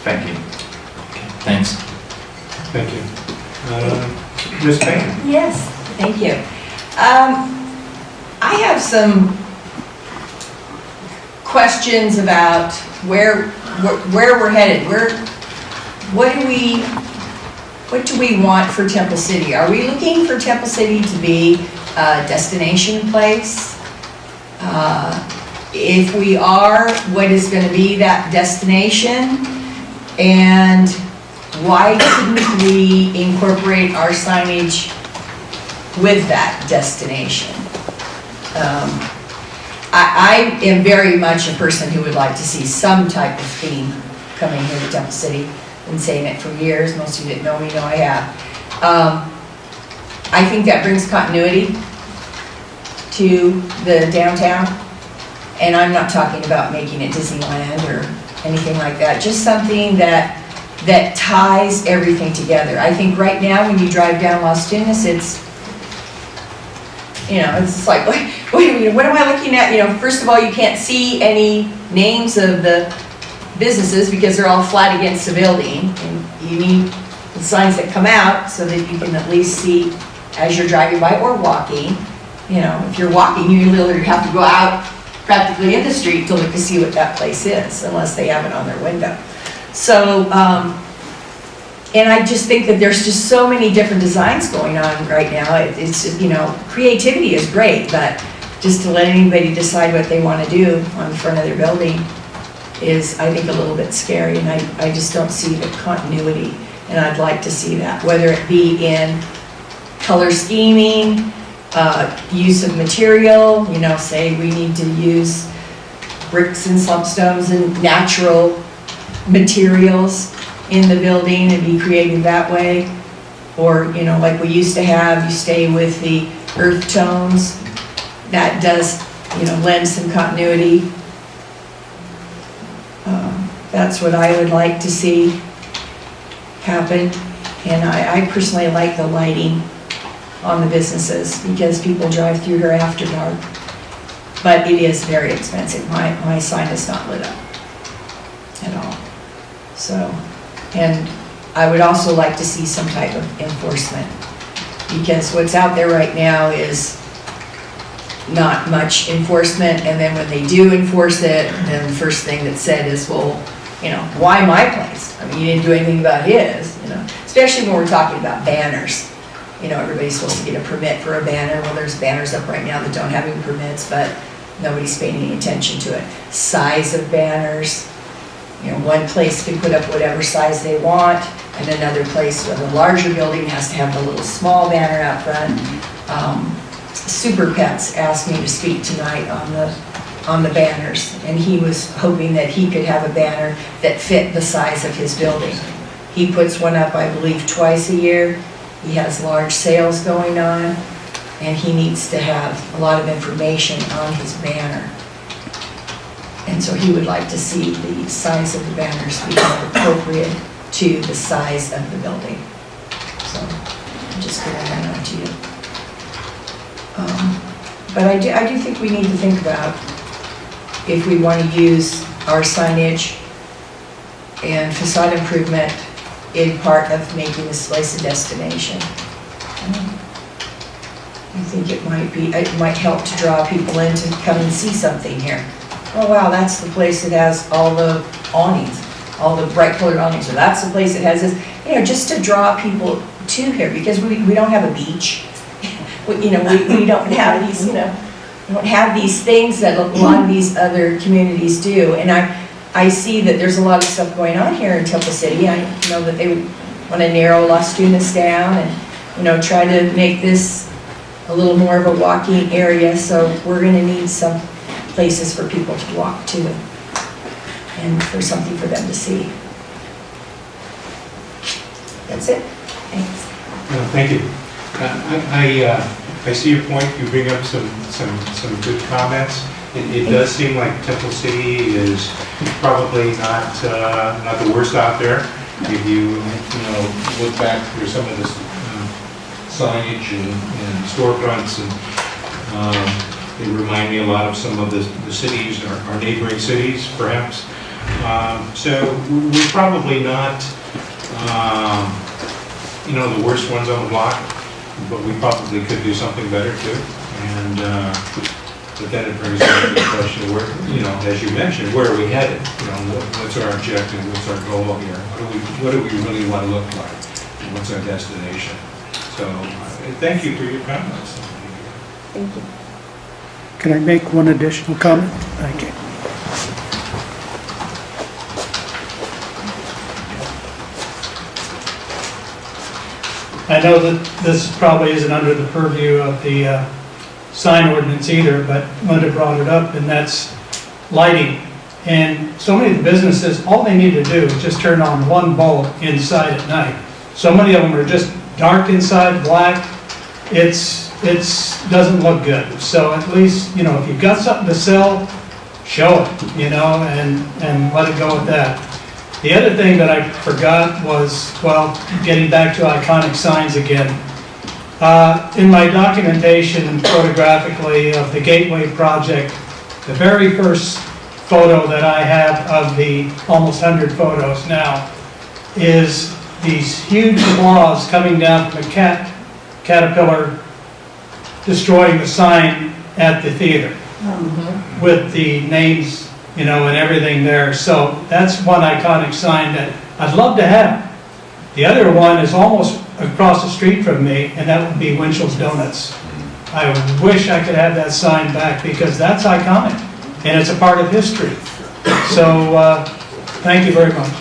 thinking. Okay, thanks. Thank you. Ms. Payne? Yes, thank you. I have some questions about where we're headed. What do we want for Temple City? Are we looking for Temple City to be a destination place? If we are, what is going to be that destination? And why couldn't we incorporate our signage with that destination? I am very much a person who would like to see some type of theme coming here to Temple City. Been saying it for years. Most of you that know me know I have. I think that brings continuity to the downtown. And I'm not talking about making it Disneyland or anything like that. Just something that ties everything together. I think right now when you drive down Las Tunas, it's like, wait a minute, what am I looking at? First of all, you can't see any names of the businesses because they're all flat against the building. And you need the signs that come out so that you can at least see as you're driving by or walking. If you're walking, you literally have to go out practically in the street to look to see what that place is, unless they have it on their window. So, and I just think that there's just so many different designs going on right now. It's creativity is great, but just to let anybody decide what they want to do on the front of their building is, I think, a little bit scary, and I just don't see the continuity, and I'd like to see that, whether it be in color scheming, use of material, say we need to use bricks and slumstones and natural materials in the building and be creative that way. Or, like we used to have, you stay with the earth tones. That does, lend some continuity. That's what I would like to see happen. And I personally like the lighting on the businesses because people drive through here after dark. But it is very expensive. My sign is not lit up at all. So, and I would also like to see some type of enforcement, because what's out there right now is not much enforcement, and then when they do enforce it, then the first thing that's said is, well, why my place? I mean, you didn't do anything about his, especially when we're talking about banners. Everybody's supposed to get a permit for a banner. Well, there's banners up right now that don't have any permits, but nobody's paying any attention to it. Size of banners. One place can put up whatever size they want, and another place with a larger building has to have the little small banner out front. Super Pets asked me to speak tonight on the banners, and he was hoping that he could have a banner that fit the size of his building. He puts one up, I believe, twice a year. He has large sales going on, and he needs to have a lot of information on his banner. And so he would like to see the size of the banners be more appropriate to the size of the building. So I'm just giving that out to you. But I do think we need to think about if we want to use our signage and facade improvement in part of making this place a destination. I think it might help to draw people in to come and see something here. Oh wow, that's the place that has all the awnings, all the bright colored awnings, or that's the place that has this, just to draw people to here, because we don't have a beach. We don't have these, we don't have these things that a lot of these other communities do. And I see that there's a lot of stuff going on here in Temple City. I know that they want to narrow Las Tunas down and, try to make this a little more of a walking area. So we're going to need some places for people to walk to and for something for them to see. That's it. Thanks. Thank you. I see your point. You bring up some good comments. It does seem like Temple City is probably not the worst out there. If you look back through some of this signage and storefronts, and they remind me a lot of some of the cities, our neighboring cities, perhaps. So we're probably not, the worst ones on the block, but we probably could do something better too. And but then it brings up the question of where, as you mentioned, where are we headed? What's our objective? What's our goal here? What do we really want to look like? What's our destination? So thank you for your comments. Thank you. Can I make one additional comment? Thank you. I know that this probably isn't under the purview of the sign ordinance either, but Linda brought it up, and that's lighting. And so many of the businesses, all they need to do is just turn on one bulb inside at night. So many of them are just dark inside, black. Doesn't look good. So at least, if you've got something to sell, show it, and let it go with that. The other thing that I forgot was, getting back to iconic signs again. In my documentation photographically of the Gateway project, the very first photo that I have of the almost 100 photos now is these huge claws coming down from a caterpillar destroying the sign at the theater with the names, and everything there. So that's one iconic sign that I'd love to have. The other one is almost across the street from me, and that would be Winchell's Donuts. I wish I could have that sign back because that's iconic, and it's a part of history. So, thank you very much.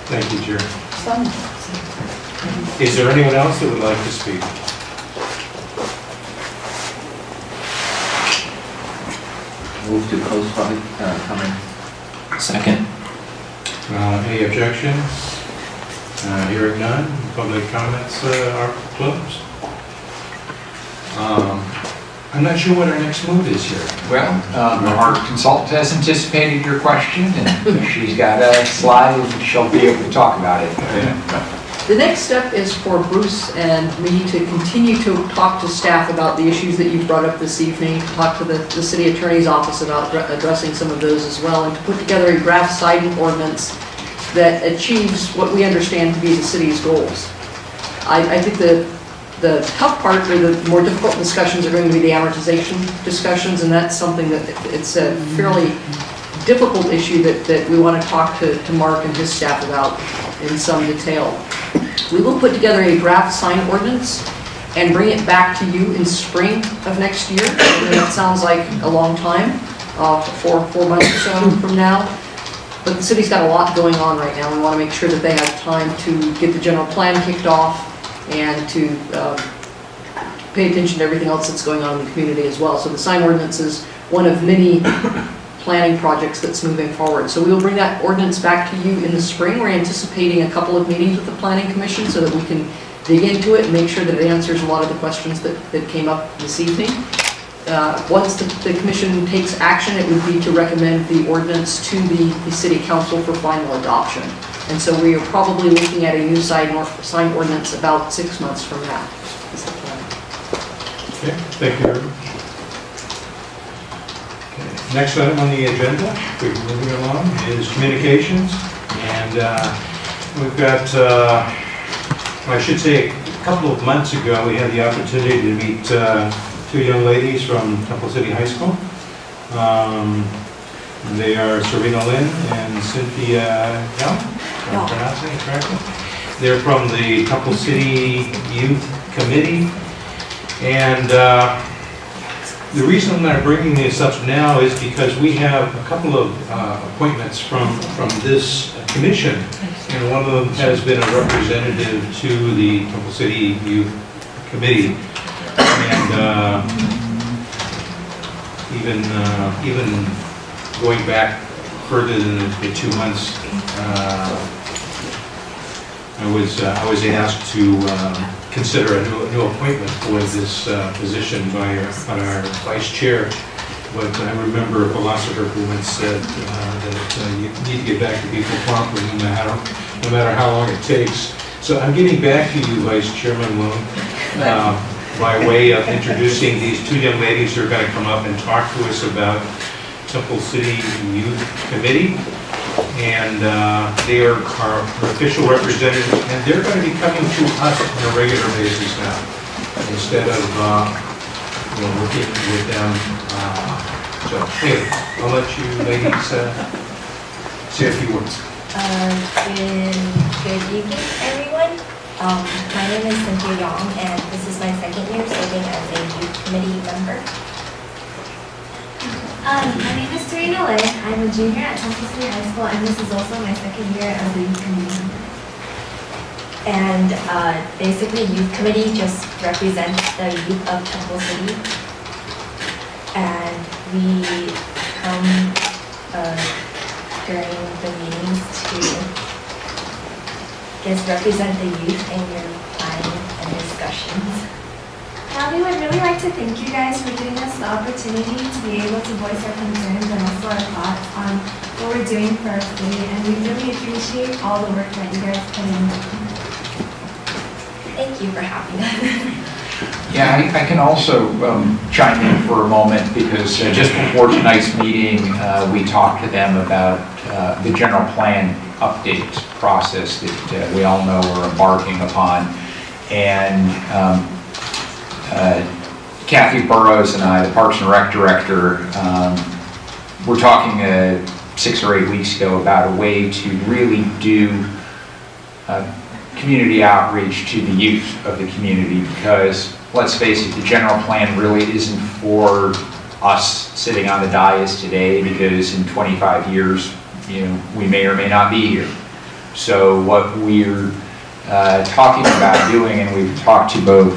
Thank you, Jerry. Is there anyone else that would like to speak? Move to close public comment. Second. Any objections? Hearing none, public comments are closed. I'm not sure what our next move is here. Well, our consultant has anticipated your question, and she's got a slide, and she'll be able to talk about it. The next step is for Bruce and me to continue to talk to staff about the issues that you've brought up this evening, to talk to the city attorney's office about addressing some of those as well, and to put together a draft siding ordinance that achieves what we understand to be the city's goals. I think the tough part, or the more difficult discussions, are going to be the amortization discussions, and that's something that it's a fairly difficult issue that we want to talk to Mark and his staff about in some detail. We will put together a draft sign ordinance and bring it back to you in spring of next year. And that sounds like a long time, 4 months or so from now. But the city's got a lot going on right now. We want to make sure that they have time to get the general plan kicked off and to pay attention to everything else that's going on in the community as well. So the sign ordinance is one of many planning projects that's moving forward. So we will bring that ordinance back to you in the spring. We're anticipating a couple of meetings with the Planning Commission so that we can dig into it and make sure that it answers a lot of the questions that came up this evening. Once the commission takes action, it would be to recommend the ordinance to the city council for final adoption. And so we are probably looking at a new sign ordinance about 6 months from now. Is the plan. Okay, thank you very much. Next item on the agenda, we're moving along, is communications. And we've got, I should say, a couple of months ago, we had the opportunity to meet two young ladies from Temple City High School. They are Serena Lynn and Cynthia Young, if I'm pronouncing it correctly. They're from the Temple City Youth Committee. And the reason I'm bringing this up now is because we have a couple of appointments from this commission, and one of them has been a representative to the Temple City Youth Committee, and even going back further than the 2 months, I was asked to consider a new appointment for this position by our vice chair. But I remember a philosopher who once said that you need to get back to people promptly, no matter how long it takes. So I'm getting back to you, Vice Chairman Loon, by way of introducing these two young ladies who are going to come up and talk to us about Temple City Youth Committee. And they are our official representatives, and they're going to be coming to us on a regular basis now, instead of working with them. So anyway, I'll let you ladies say a few words. Good evening, everyone. My name is Cynthia Yong, and this is my second year serving as a youth committee member. My name is Serena Lay. I'm a junior at Temple City High School, and this is also my second year as a youth committee member. And basically, youth committee just represents the youth of Temple City. And we come during the meetings to just represent the youth in your planning and discussions. We would really like to thank you guys for giving us the opportunity to be able to voice our concerns and also our thoughts on what we're doing for our city, and we really appreciate all the work that you guys put in. Thank you for having us. Yeah, I can also chime in for a moment because just before tonight's meeting, we talked to them about the general plan update process that we all know we're embarking upon. And Kathy Burrows and I, the Parks and Rec Director, were talking 6 or 8 weeks ago about a way to really do community outreach to the youth of the community, because let's face it, the general plan really isn't for us sitting on the dais today, because in 25 years, we may or may not be here. So what we're talking about doing, and we've talked to both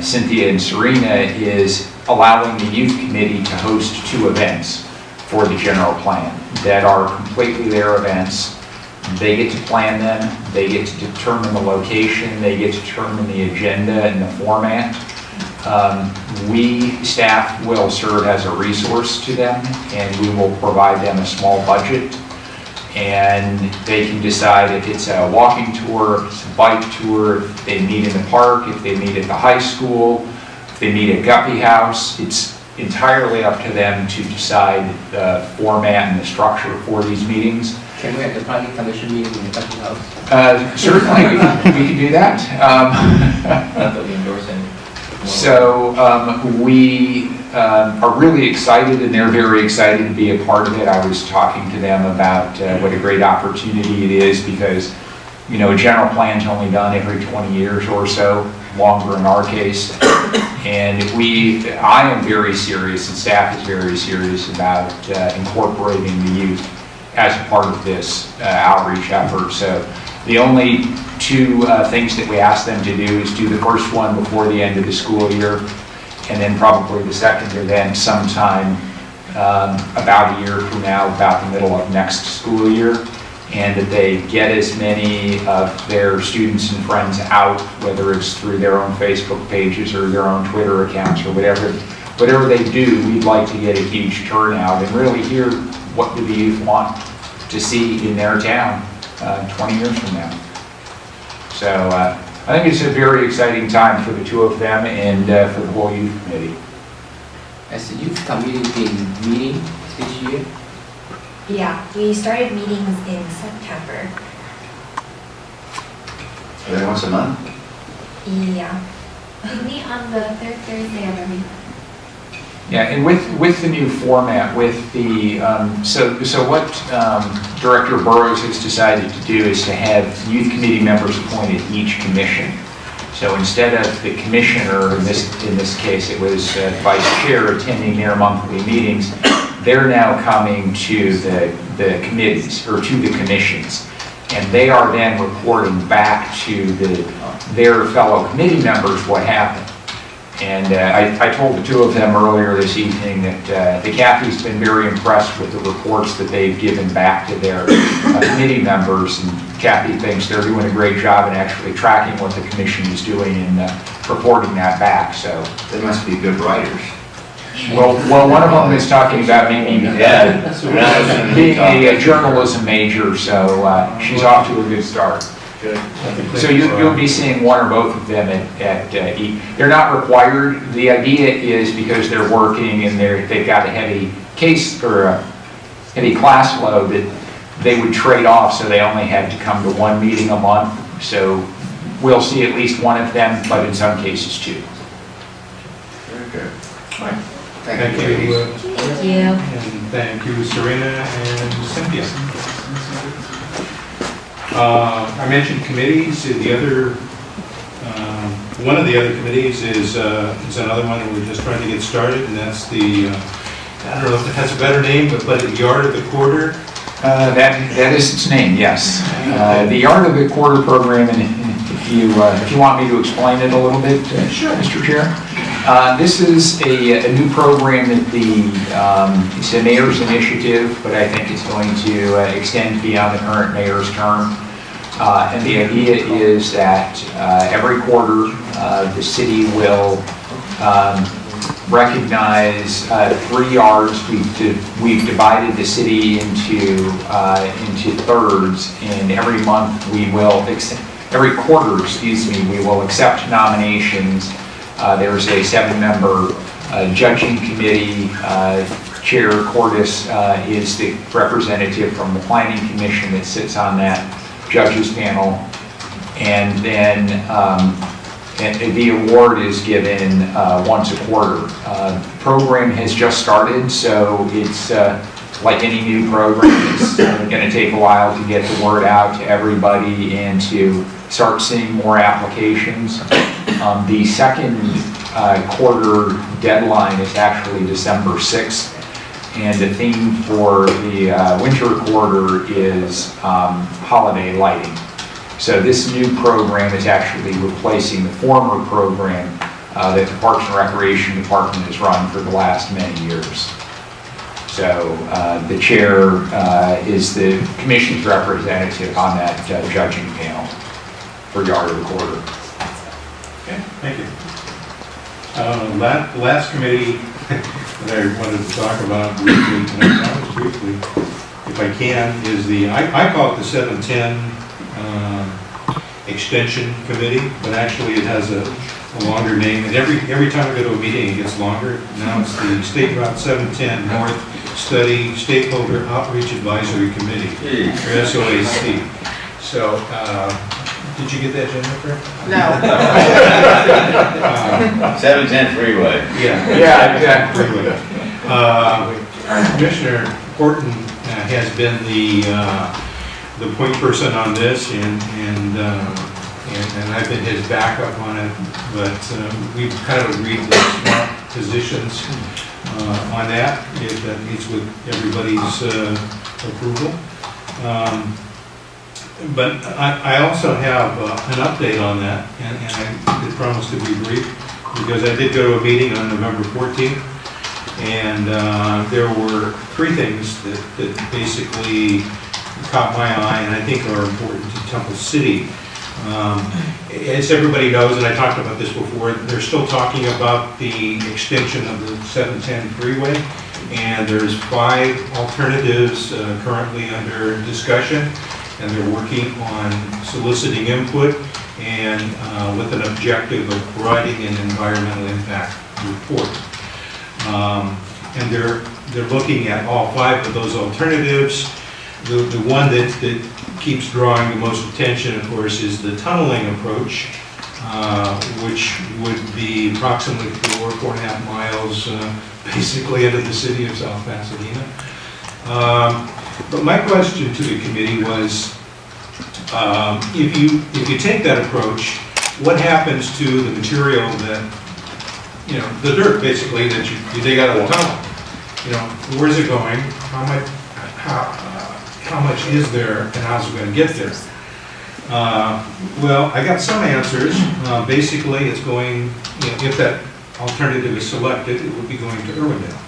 Cynthia and Serena, is allowing the youth committee to host 2 events for the general plan that are completely their events. They get to plan them, they get to determine the location, they get to determine the agenda and the format. We, staff, will serve as a resource to them, and we will provide them a small budget, and they can decide if it's a walking tour, if it's a bike tour, if they meet in the park, if they meet at the high school, if they meet at Guppy House. It's entirely up to them to decide the format and the structure for these meetings. Can we have the planning commission meeting in the Guppy House? Certainly, we can do that. Not that we endorse any. So we are really excited, and they're very excited to be a part of it. I was talking to them about what a great opportunity it is, because a general plan's only done every 20 years or so, longer in our case. And I am very serious, and staff is very serious about incorporating the youth as a part of this outreach effort. So the only 2 things that we ask them to do is do the first one before the end of the school year, and then probably the second event sometime about a year from now, about the middle of next school year, and that they get as many of their students and friends out, whether it's through their own Facebook pages or their own Twitter accounts or whatever they do. We'd like to get a huge turnout and really hear what do the youth want to see in their town 20 years from now. So I think it's a very exciting time for the 2 of them and for the whole youth committee. Has the youth committee been meeting this year? Yeah, we started meetings in September. Are they once a month? Yeah. We meet on the 3rd Thursday of every month. Yeah, and with the new format, with the so what Director Burrows has decided to do is to have youth committee members appointed each commission. So instead of the commissioner, in this case it was vice chair attending their monthly meetings, they're now coming to the committees or to the commissions, and they are then reporting back to their fellow committee members what happened. And I told the 2 of them earlier this evening that the Kathy's been very impressed with the reports that they've given back to their committee members, and Kathy thinks they're doing a great job in actually tracking what the commission is doing and reporting that back. So They must be good writers. Well, one of them is talking about maybe being a journalism major, so she's off to a good start. Good. So you'll be seeing one or both of them at E. They're not required. The idea is because they're working and they've got a heavy case or a heavy class load that they would trade off, so they only had to come to one meeting a month. So we'll see at least one of them, but in some cases two. Very good. Thank you. Thank you. And thank you, Serena and Cynthia. I mentioned committees. The other, one of the other committees is another one that we're just trying to get started, and that's the, I don't know if it has a better name, but the Yard of the Quarter. That is its name, yes. The Yard of the Quarter program, and if you want me to explain it a little bit, sure, Mr. Chair. This is a new program that it's a mayor's initiative, but I think it's going to extend beyond the current mayor's term. And the idea is that every quarter the city will recognize 3 yards. We've divided the city into thirds, and every month we will, every quarter, we will accept nominations. There's a 7-member judging committee. Chair Cordes is the representative from the Planning Commission that sits on that judges panel. And then the award is given once a quarter. The program has just started, so it's like any new program, it's going to take a while to get the word out to everybody and to start seeing more applications. The second quarter deadline is actually December 6th, and the theme for the winter quarter is holiday lighting. So this new program is actually replacing the former program that the Parks and Recreation Department has run for the last many years. So the chair is the commission's representative on that judging panel for Yard of the Quarter. Okay, thank you. Last committee that I wanted to talk about briefly, if I can, is I call it the 710 Extension Committee, but actually it has a longer name, and every time I go to a meeting it gets longer. Now it's the State Route 710 North Study Stakeholder Outreach Advisory Committee, or SOAC. So, did you get that, Jennifer? No. 710 Freeway. Yeah, exactly. Commissioner Horton has been the point person on this, and I've been his backup on it, but we've kind of agreed to swap positions on that, if that meets with everybody's approval. But I also have an update on that, and I did promise to be brief, because I did go to a meeting on November 14th, and there were 3 things that basically caught my eye and I think are important to Temple City. As everybody knows, and I talked about this before, they're still talking about the extension of the 710 freeway, and there's 5 alternatives currently under discussion, and they're working on soliciting input and with an objective of providing an environmental impact report. And they're looking at all 5 of those alternatives. The one that keeps drawing the most attention, of course, is the tunneling approach, which would be approximately 4.5 miles basically into the city of South Pasadena. But my question to the committee was, if you take that approach, what happens to the material that, the dirt basically that you dig out of the tunnel? Where's it going? How much is there, and how's it going to get there? Well, I got some answers. Basically, it's going, if that alternative is selected, it would be going to Irwindale.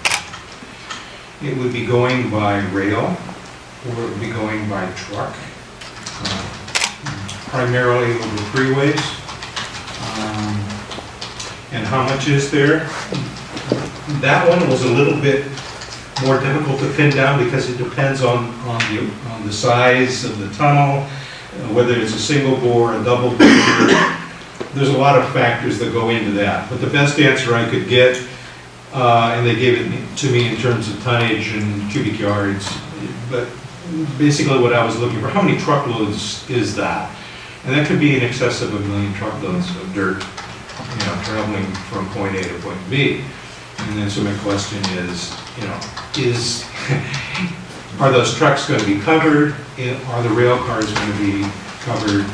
It would be going by rail, or it would be going by truck, primarily over freeways. And how much is there? that one was a little bit more difficult to pin down because it depends on the size of the tunnel, whether it's a single bore, a double bore. There's a lot of factors that go into that. But the best answer I could get, and they gave it to me in terms of tonnage and cubic yards, but basically what I was looking for, how many truckloads is that? And that could be in excess of 1 million truckloads of dirt, traveling from point A to point B. And then so my question is, are those trucks going to be covered? Are the rail cars going to be covered?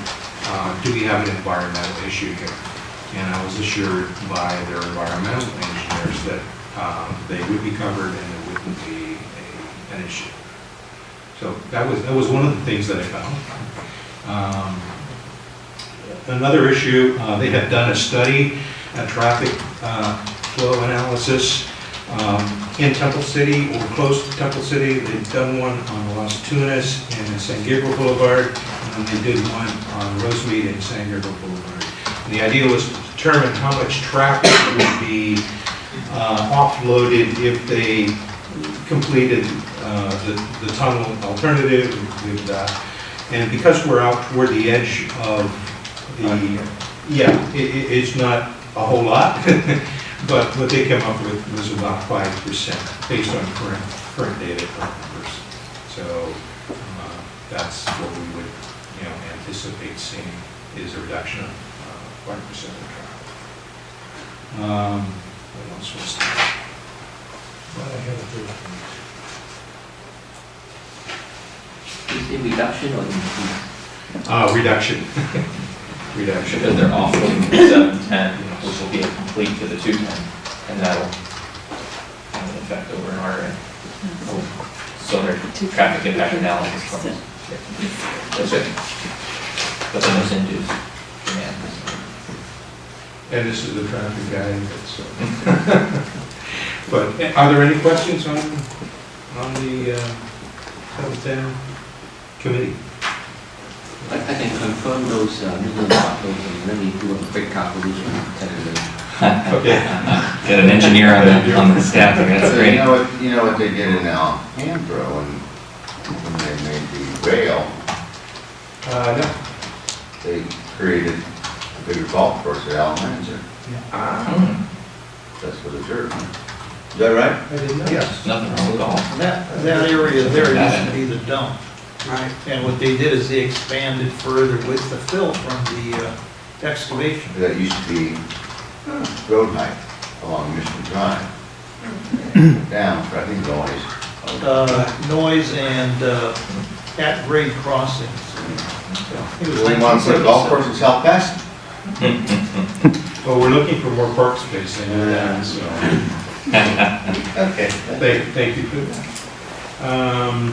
Do we have an environmental issue here? And I was assured by their environmental engineers that they would be covered and there wouldn't be an issue. So that was one of the things that I found. Another issue, they had done a study, a traffic flow analysis in Temple City or close to Temple City. They'd done one on Las Tunas and San Gabriel Boulevard, and then they did one on Rosemead and San Gabriel Boulevard. And the idea was to determine how much traffic would be offloaded if they completed the tunnel alternative with that. And because we're out toward the edge of it's not a whole lot, but what they came up with was about 5% based on current data, current numbers. So that's what we would anticipate seeing is a reduction of 5% of the traffic. What else was there? What I have a third thing. Is it reduction or increase? Reduction. Reduction. Because they're offloading the 710, which will be a complete to the 210, and that'll have an effect over in our end. So their traffic impact analysis comes. That's it. But then there's induced demand. And this is the traffic guy, but are there any questions on the 710 committee? I can confirm those million truckloads, and let me do a quick calculation. Okay. Got an engineer on the staff, that's great. You know what they did in Alhambra when they made the rail? No. They created a bigger golf course at Almanza. That's for the dirt. Is that right? I didn't know. Yes. Nothing wrong with golf. That area there used to be the dump. Right. And what they did is they expanded further with the fill from the excavation. That used to be road height along Michigan Drive. Down, I think noise. Noise and at-grade crossings. They want to put a golf course in South Pasadena. Well, we're looking for more park space in that, so. Okay. Thank you for that.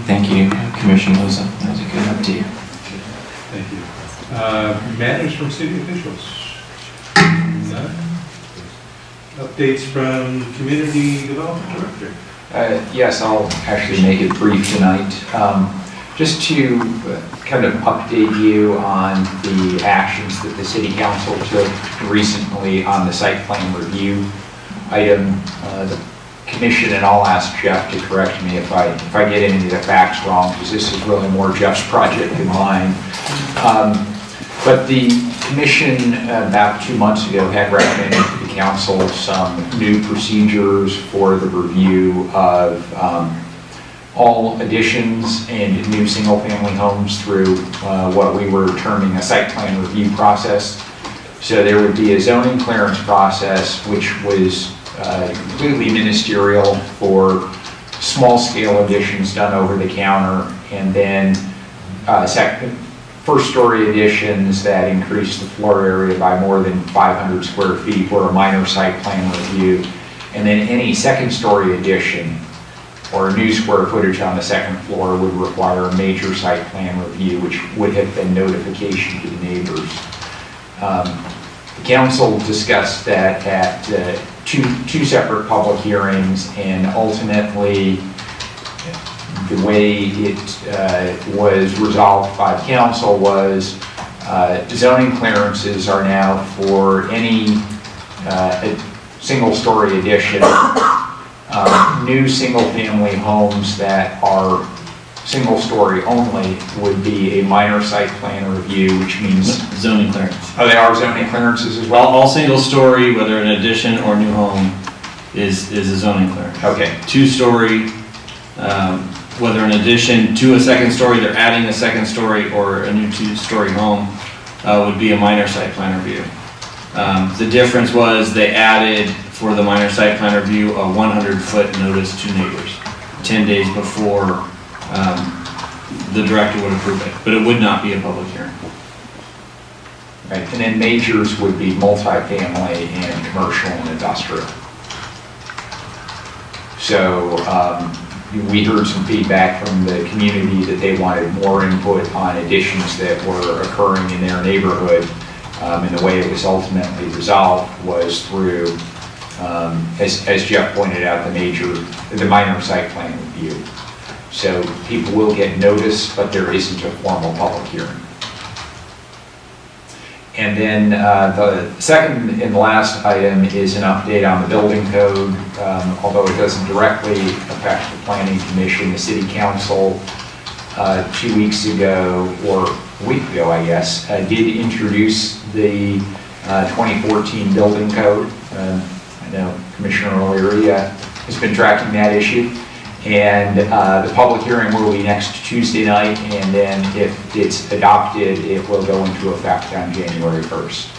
Thank you, Commissioner Loza. That was a good update. Thank you. Matters from city officials? None? Updates from Community Development Director? Yes, I'll actually make it brief tonight. Just to kind of update you on the actions that the City Council took recently on the site plan review item. The Commission, and I'll ask Jeff to correct me if I get any of the facts wrong, because this is really more Jeff's project than mine. But the Commission about 2 months ago had recommended to the Council some new procedures for the review of all additions and new single-family homes through what we were terming a site plan review process. So there would be a zoning clearance process, which was completely ministerial for small-scale additions done over the counter, and then first-story additions that increase the floor area by more than 500 square feet were a minor site plan review, and then any second-story addition or new square footage on the second floor would require a major site plan review, which would have been notification to the neighbors. The council discussed that at two separate public hearings, and ultimately the way it was resolved by the council was zoning clearances are now for any single-story addition New single-family homes that are single-story only would be a minor site plan review, which means, Zoning clearance. oh, they are zoning clearances as well? All single story, whether an addition or new home, is a zoning clearance. Okay. Two-story, whether an addition to a second story, they're adding a second story, or a new two-story home, would be a minor site plan review. The difference was they added, for the minor site plan review, a 100-foot notice to neighbors, 10 days before the director would approve it, but it would not be a public hearing. Right, and then majors would be multifamily and commercial and industrial. So we heard some feedback from the community that they wanted more input on additions that were occurring in their neighborhood. And the way it was ultimately resolved was through, as Jeff pointed out, the minor site plan review. So people will get notice, but there isn't a formal public hearing. And then the second and last item is an update on the building code. Although it doesn't directly affect the planning commission, the city council 2 weeks ago, or a week ago, I guess, did introduce the 2014 building code. I know Commissioner O'Leary has been tracking that issue. And the public hearing will be next Tuesday night, and then if it's adopted, it will go into effect on January 1st.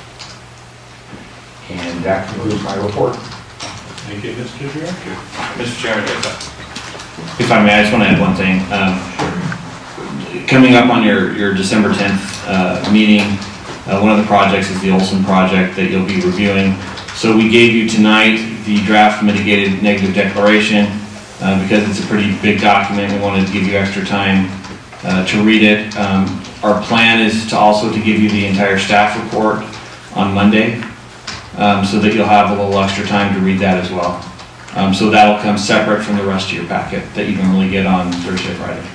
And that concludes my report. Thank you, Mr. Director. Mr. Chairman, if I may, I just want to add one thing. Coming up on your December 10th meeting, one of the projects is the Olson project that you'll be reviewing. So we gave you tonight the draft mitigated negative declaration. Because it's a pretty big document, we wanted to give you extra time to read it. Our plan is to also to give you the entire staff report on Monday, so that you'll have a little extra time to read that as well. So that'll come separate from the rest of your packet that you normally get on Thursday, Friday.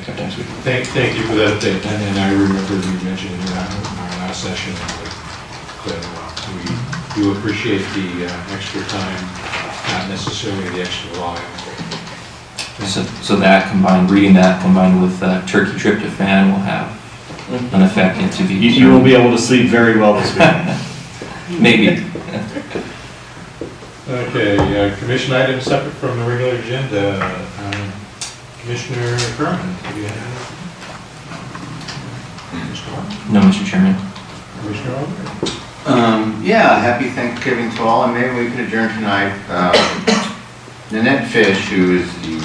Okay, next week. Thank you for that, and I remember you mentioned in our last session that we do appreciate the extra time, not necessarily the extra volume. So that combined, reading that combined with turkey tryptophan will have an effect into the... You will be able to sleep very well this week. Maybe. Okay, commission items separate from the regular agenda. Commissioner Kerman, do you have anything? No, Mr. Chairman. Commissioner O'Leary? Yeah, happy Thanksgiving to all, and maybe we could adjourn tonight. Nanette Fish, who is the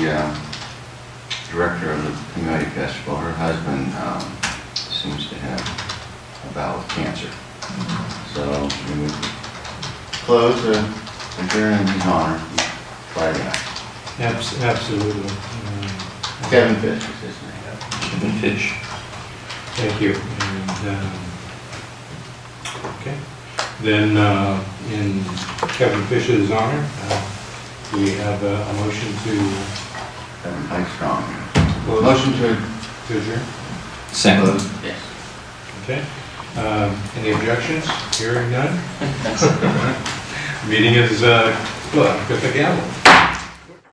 director of the Community Festival, her husband seems to have a bout of cancer. So we would close, adjourn in his honor. Friday night. Absolutely. Kevin Fish is his name. Kevin Fish. Thank you. And, okay. Then, in Kevin Fish's honor, we have a motion to... Kevin Pike Strong. Motion to adjourn? Second. Yes. Okay. Any objections? Hearing none? Meeting is, with the gavel.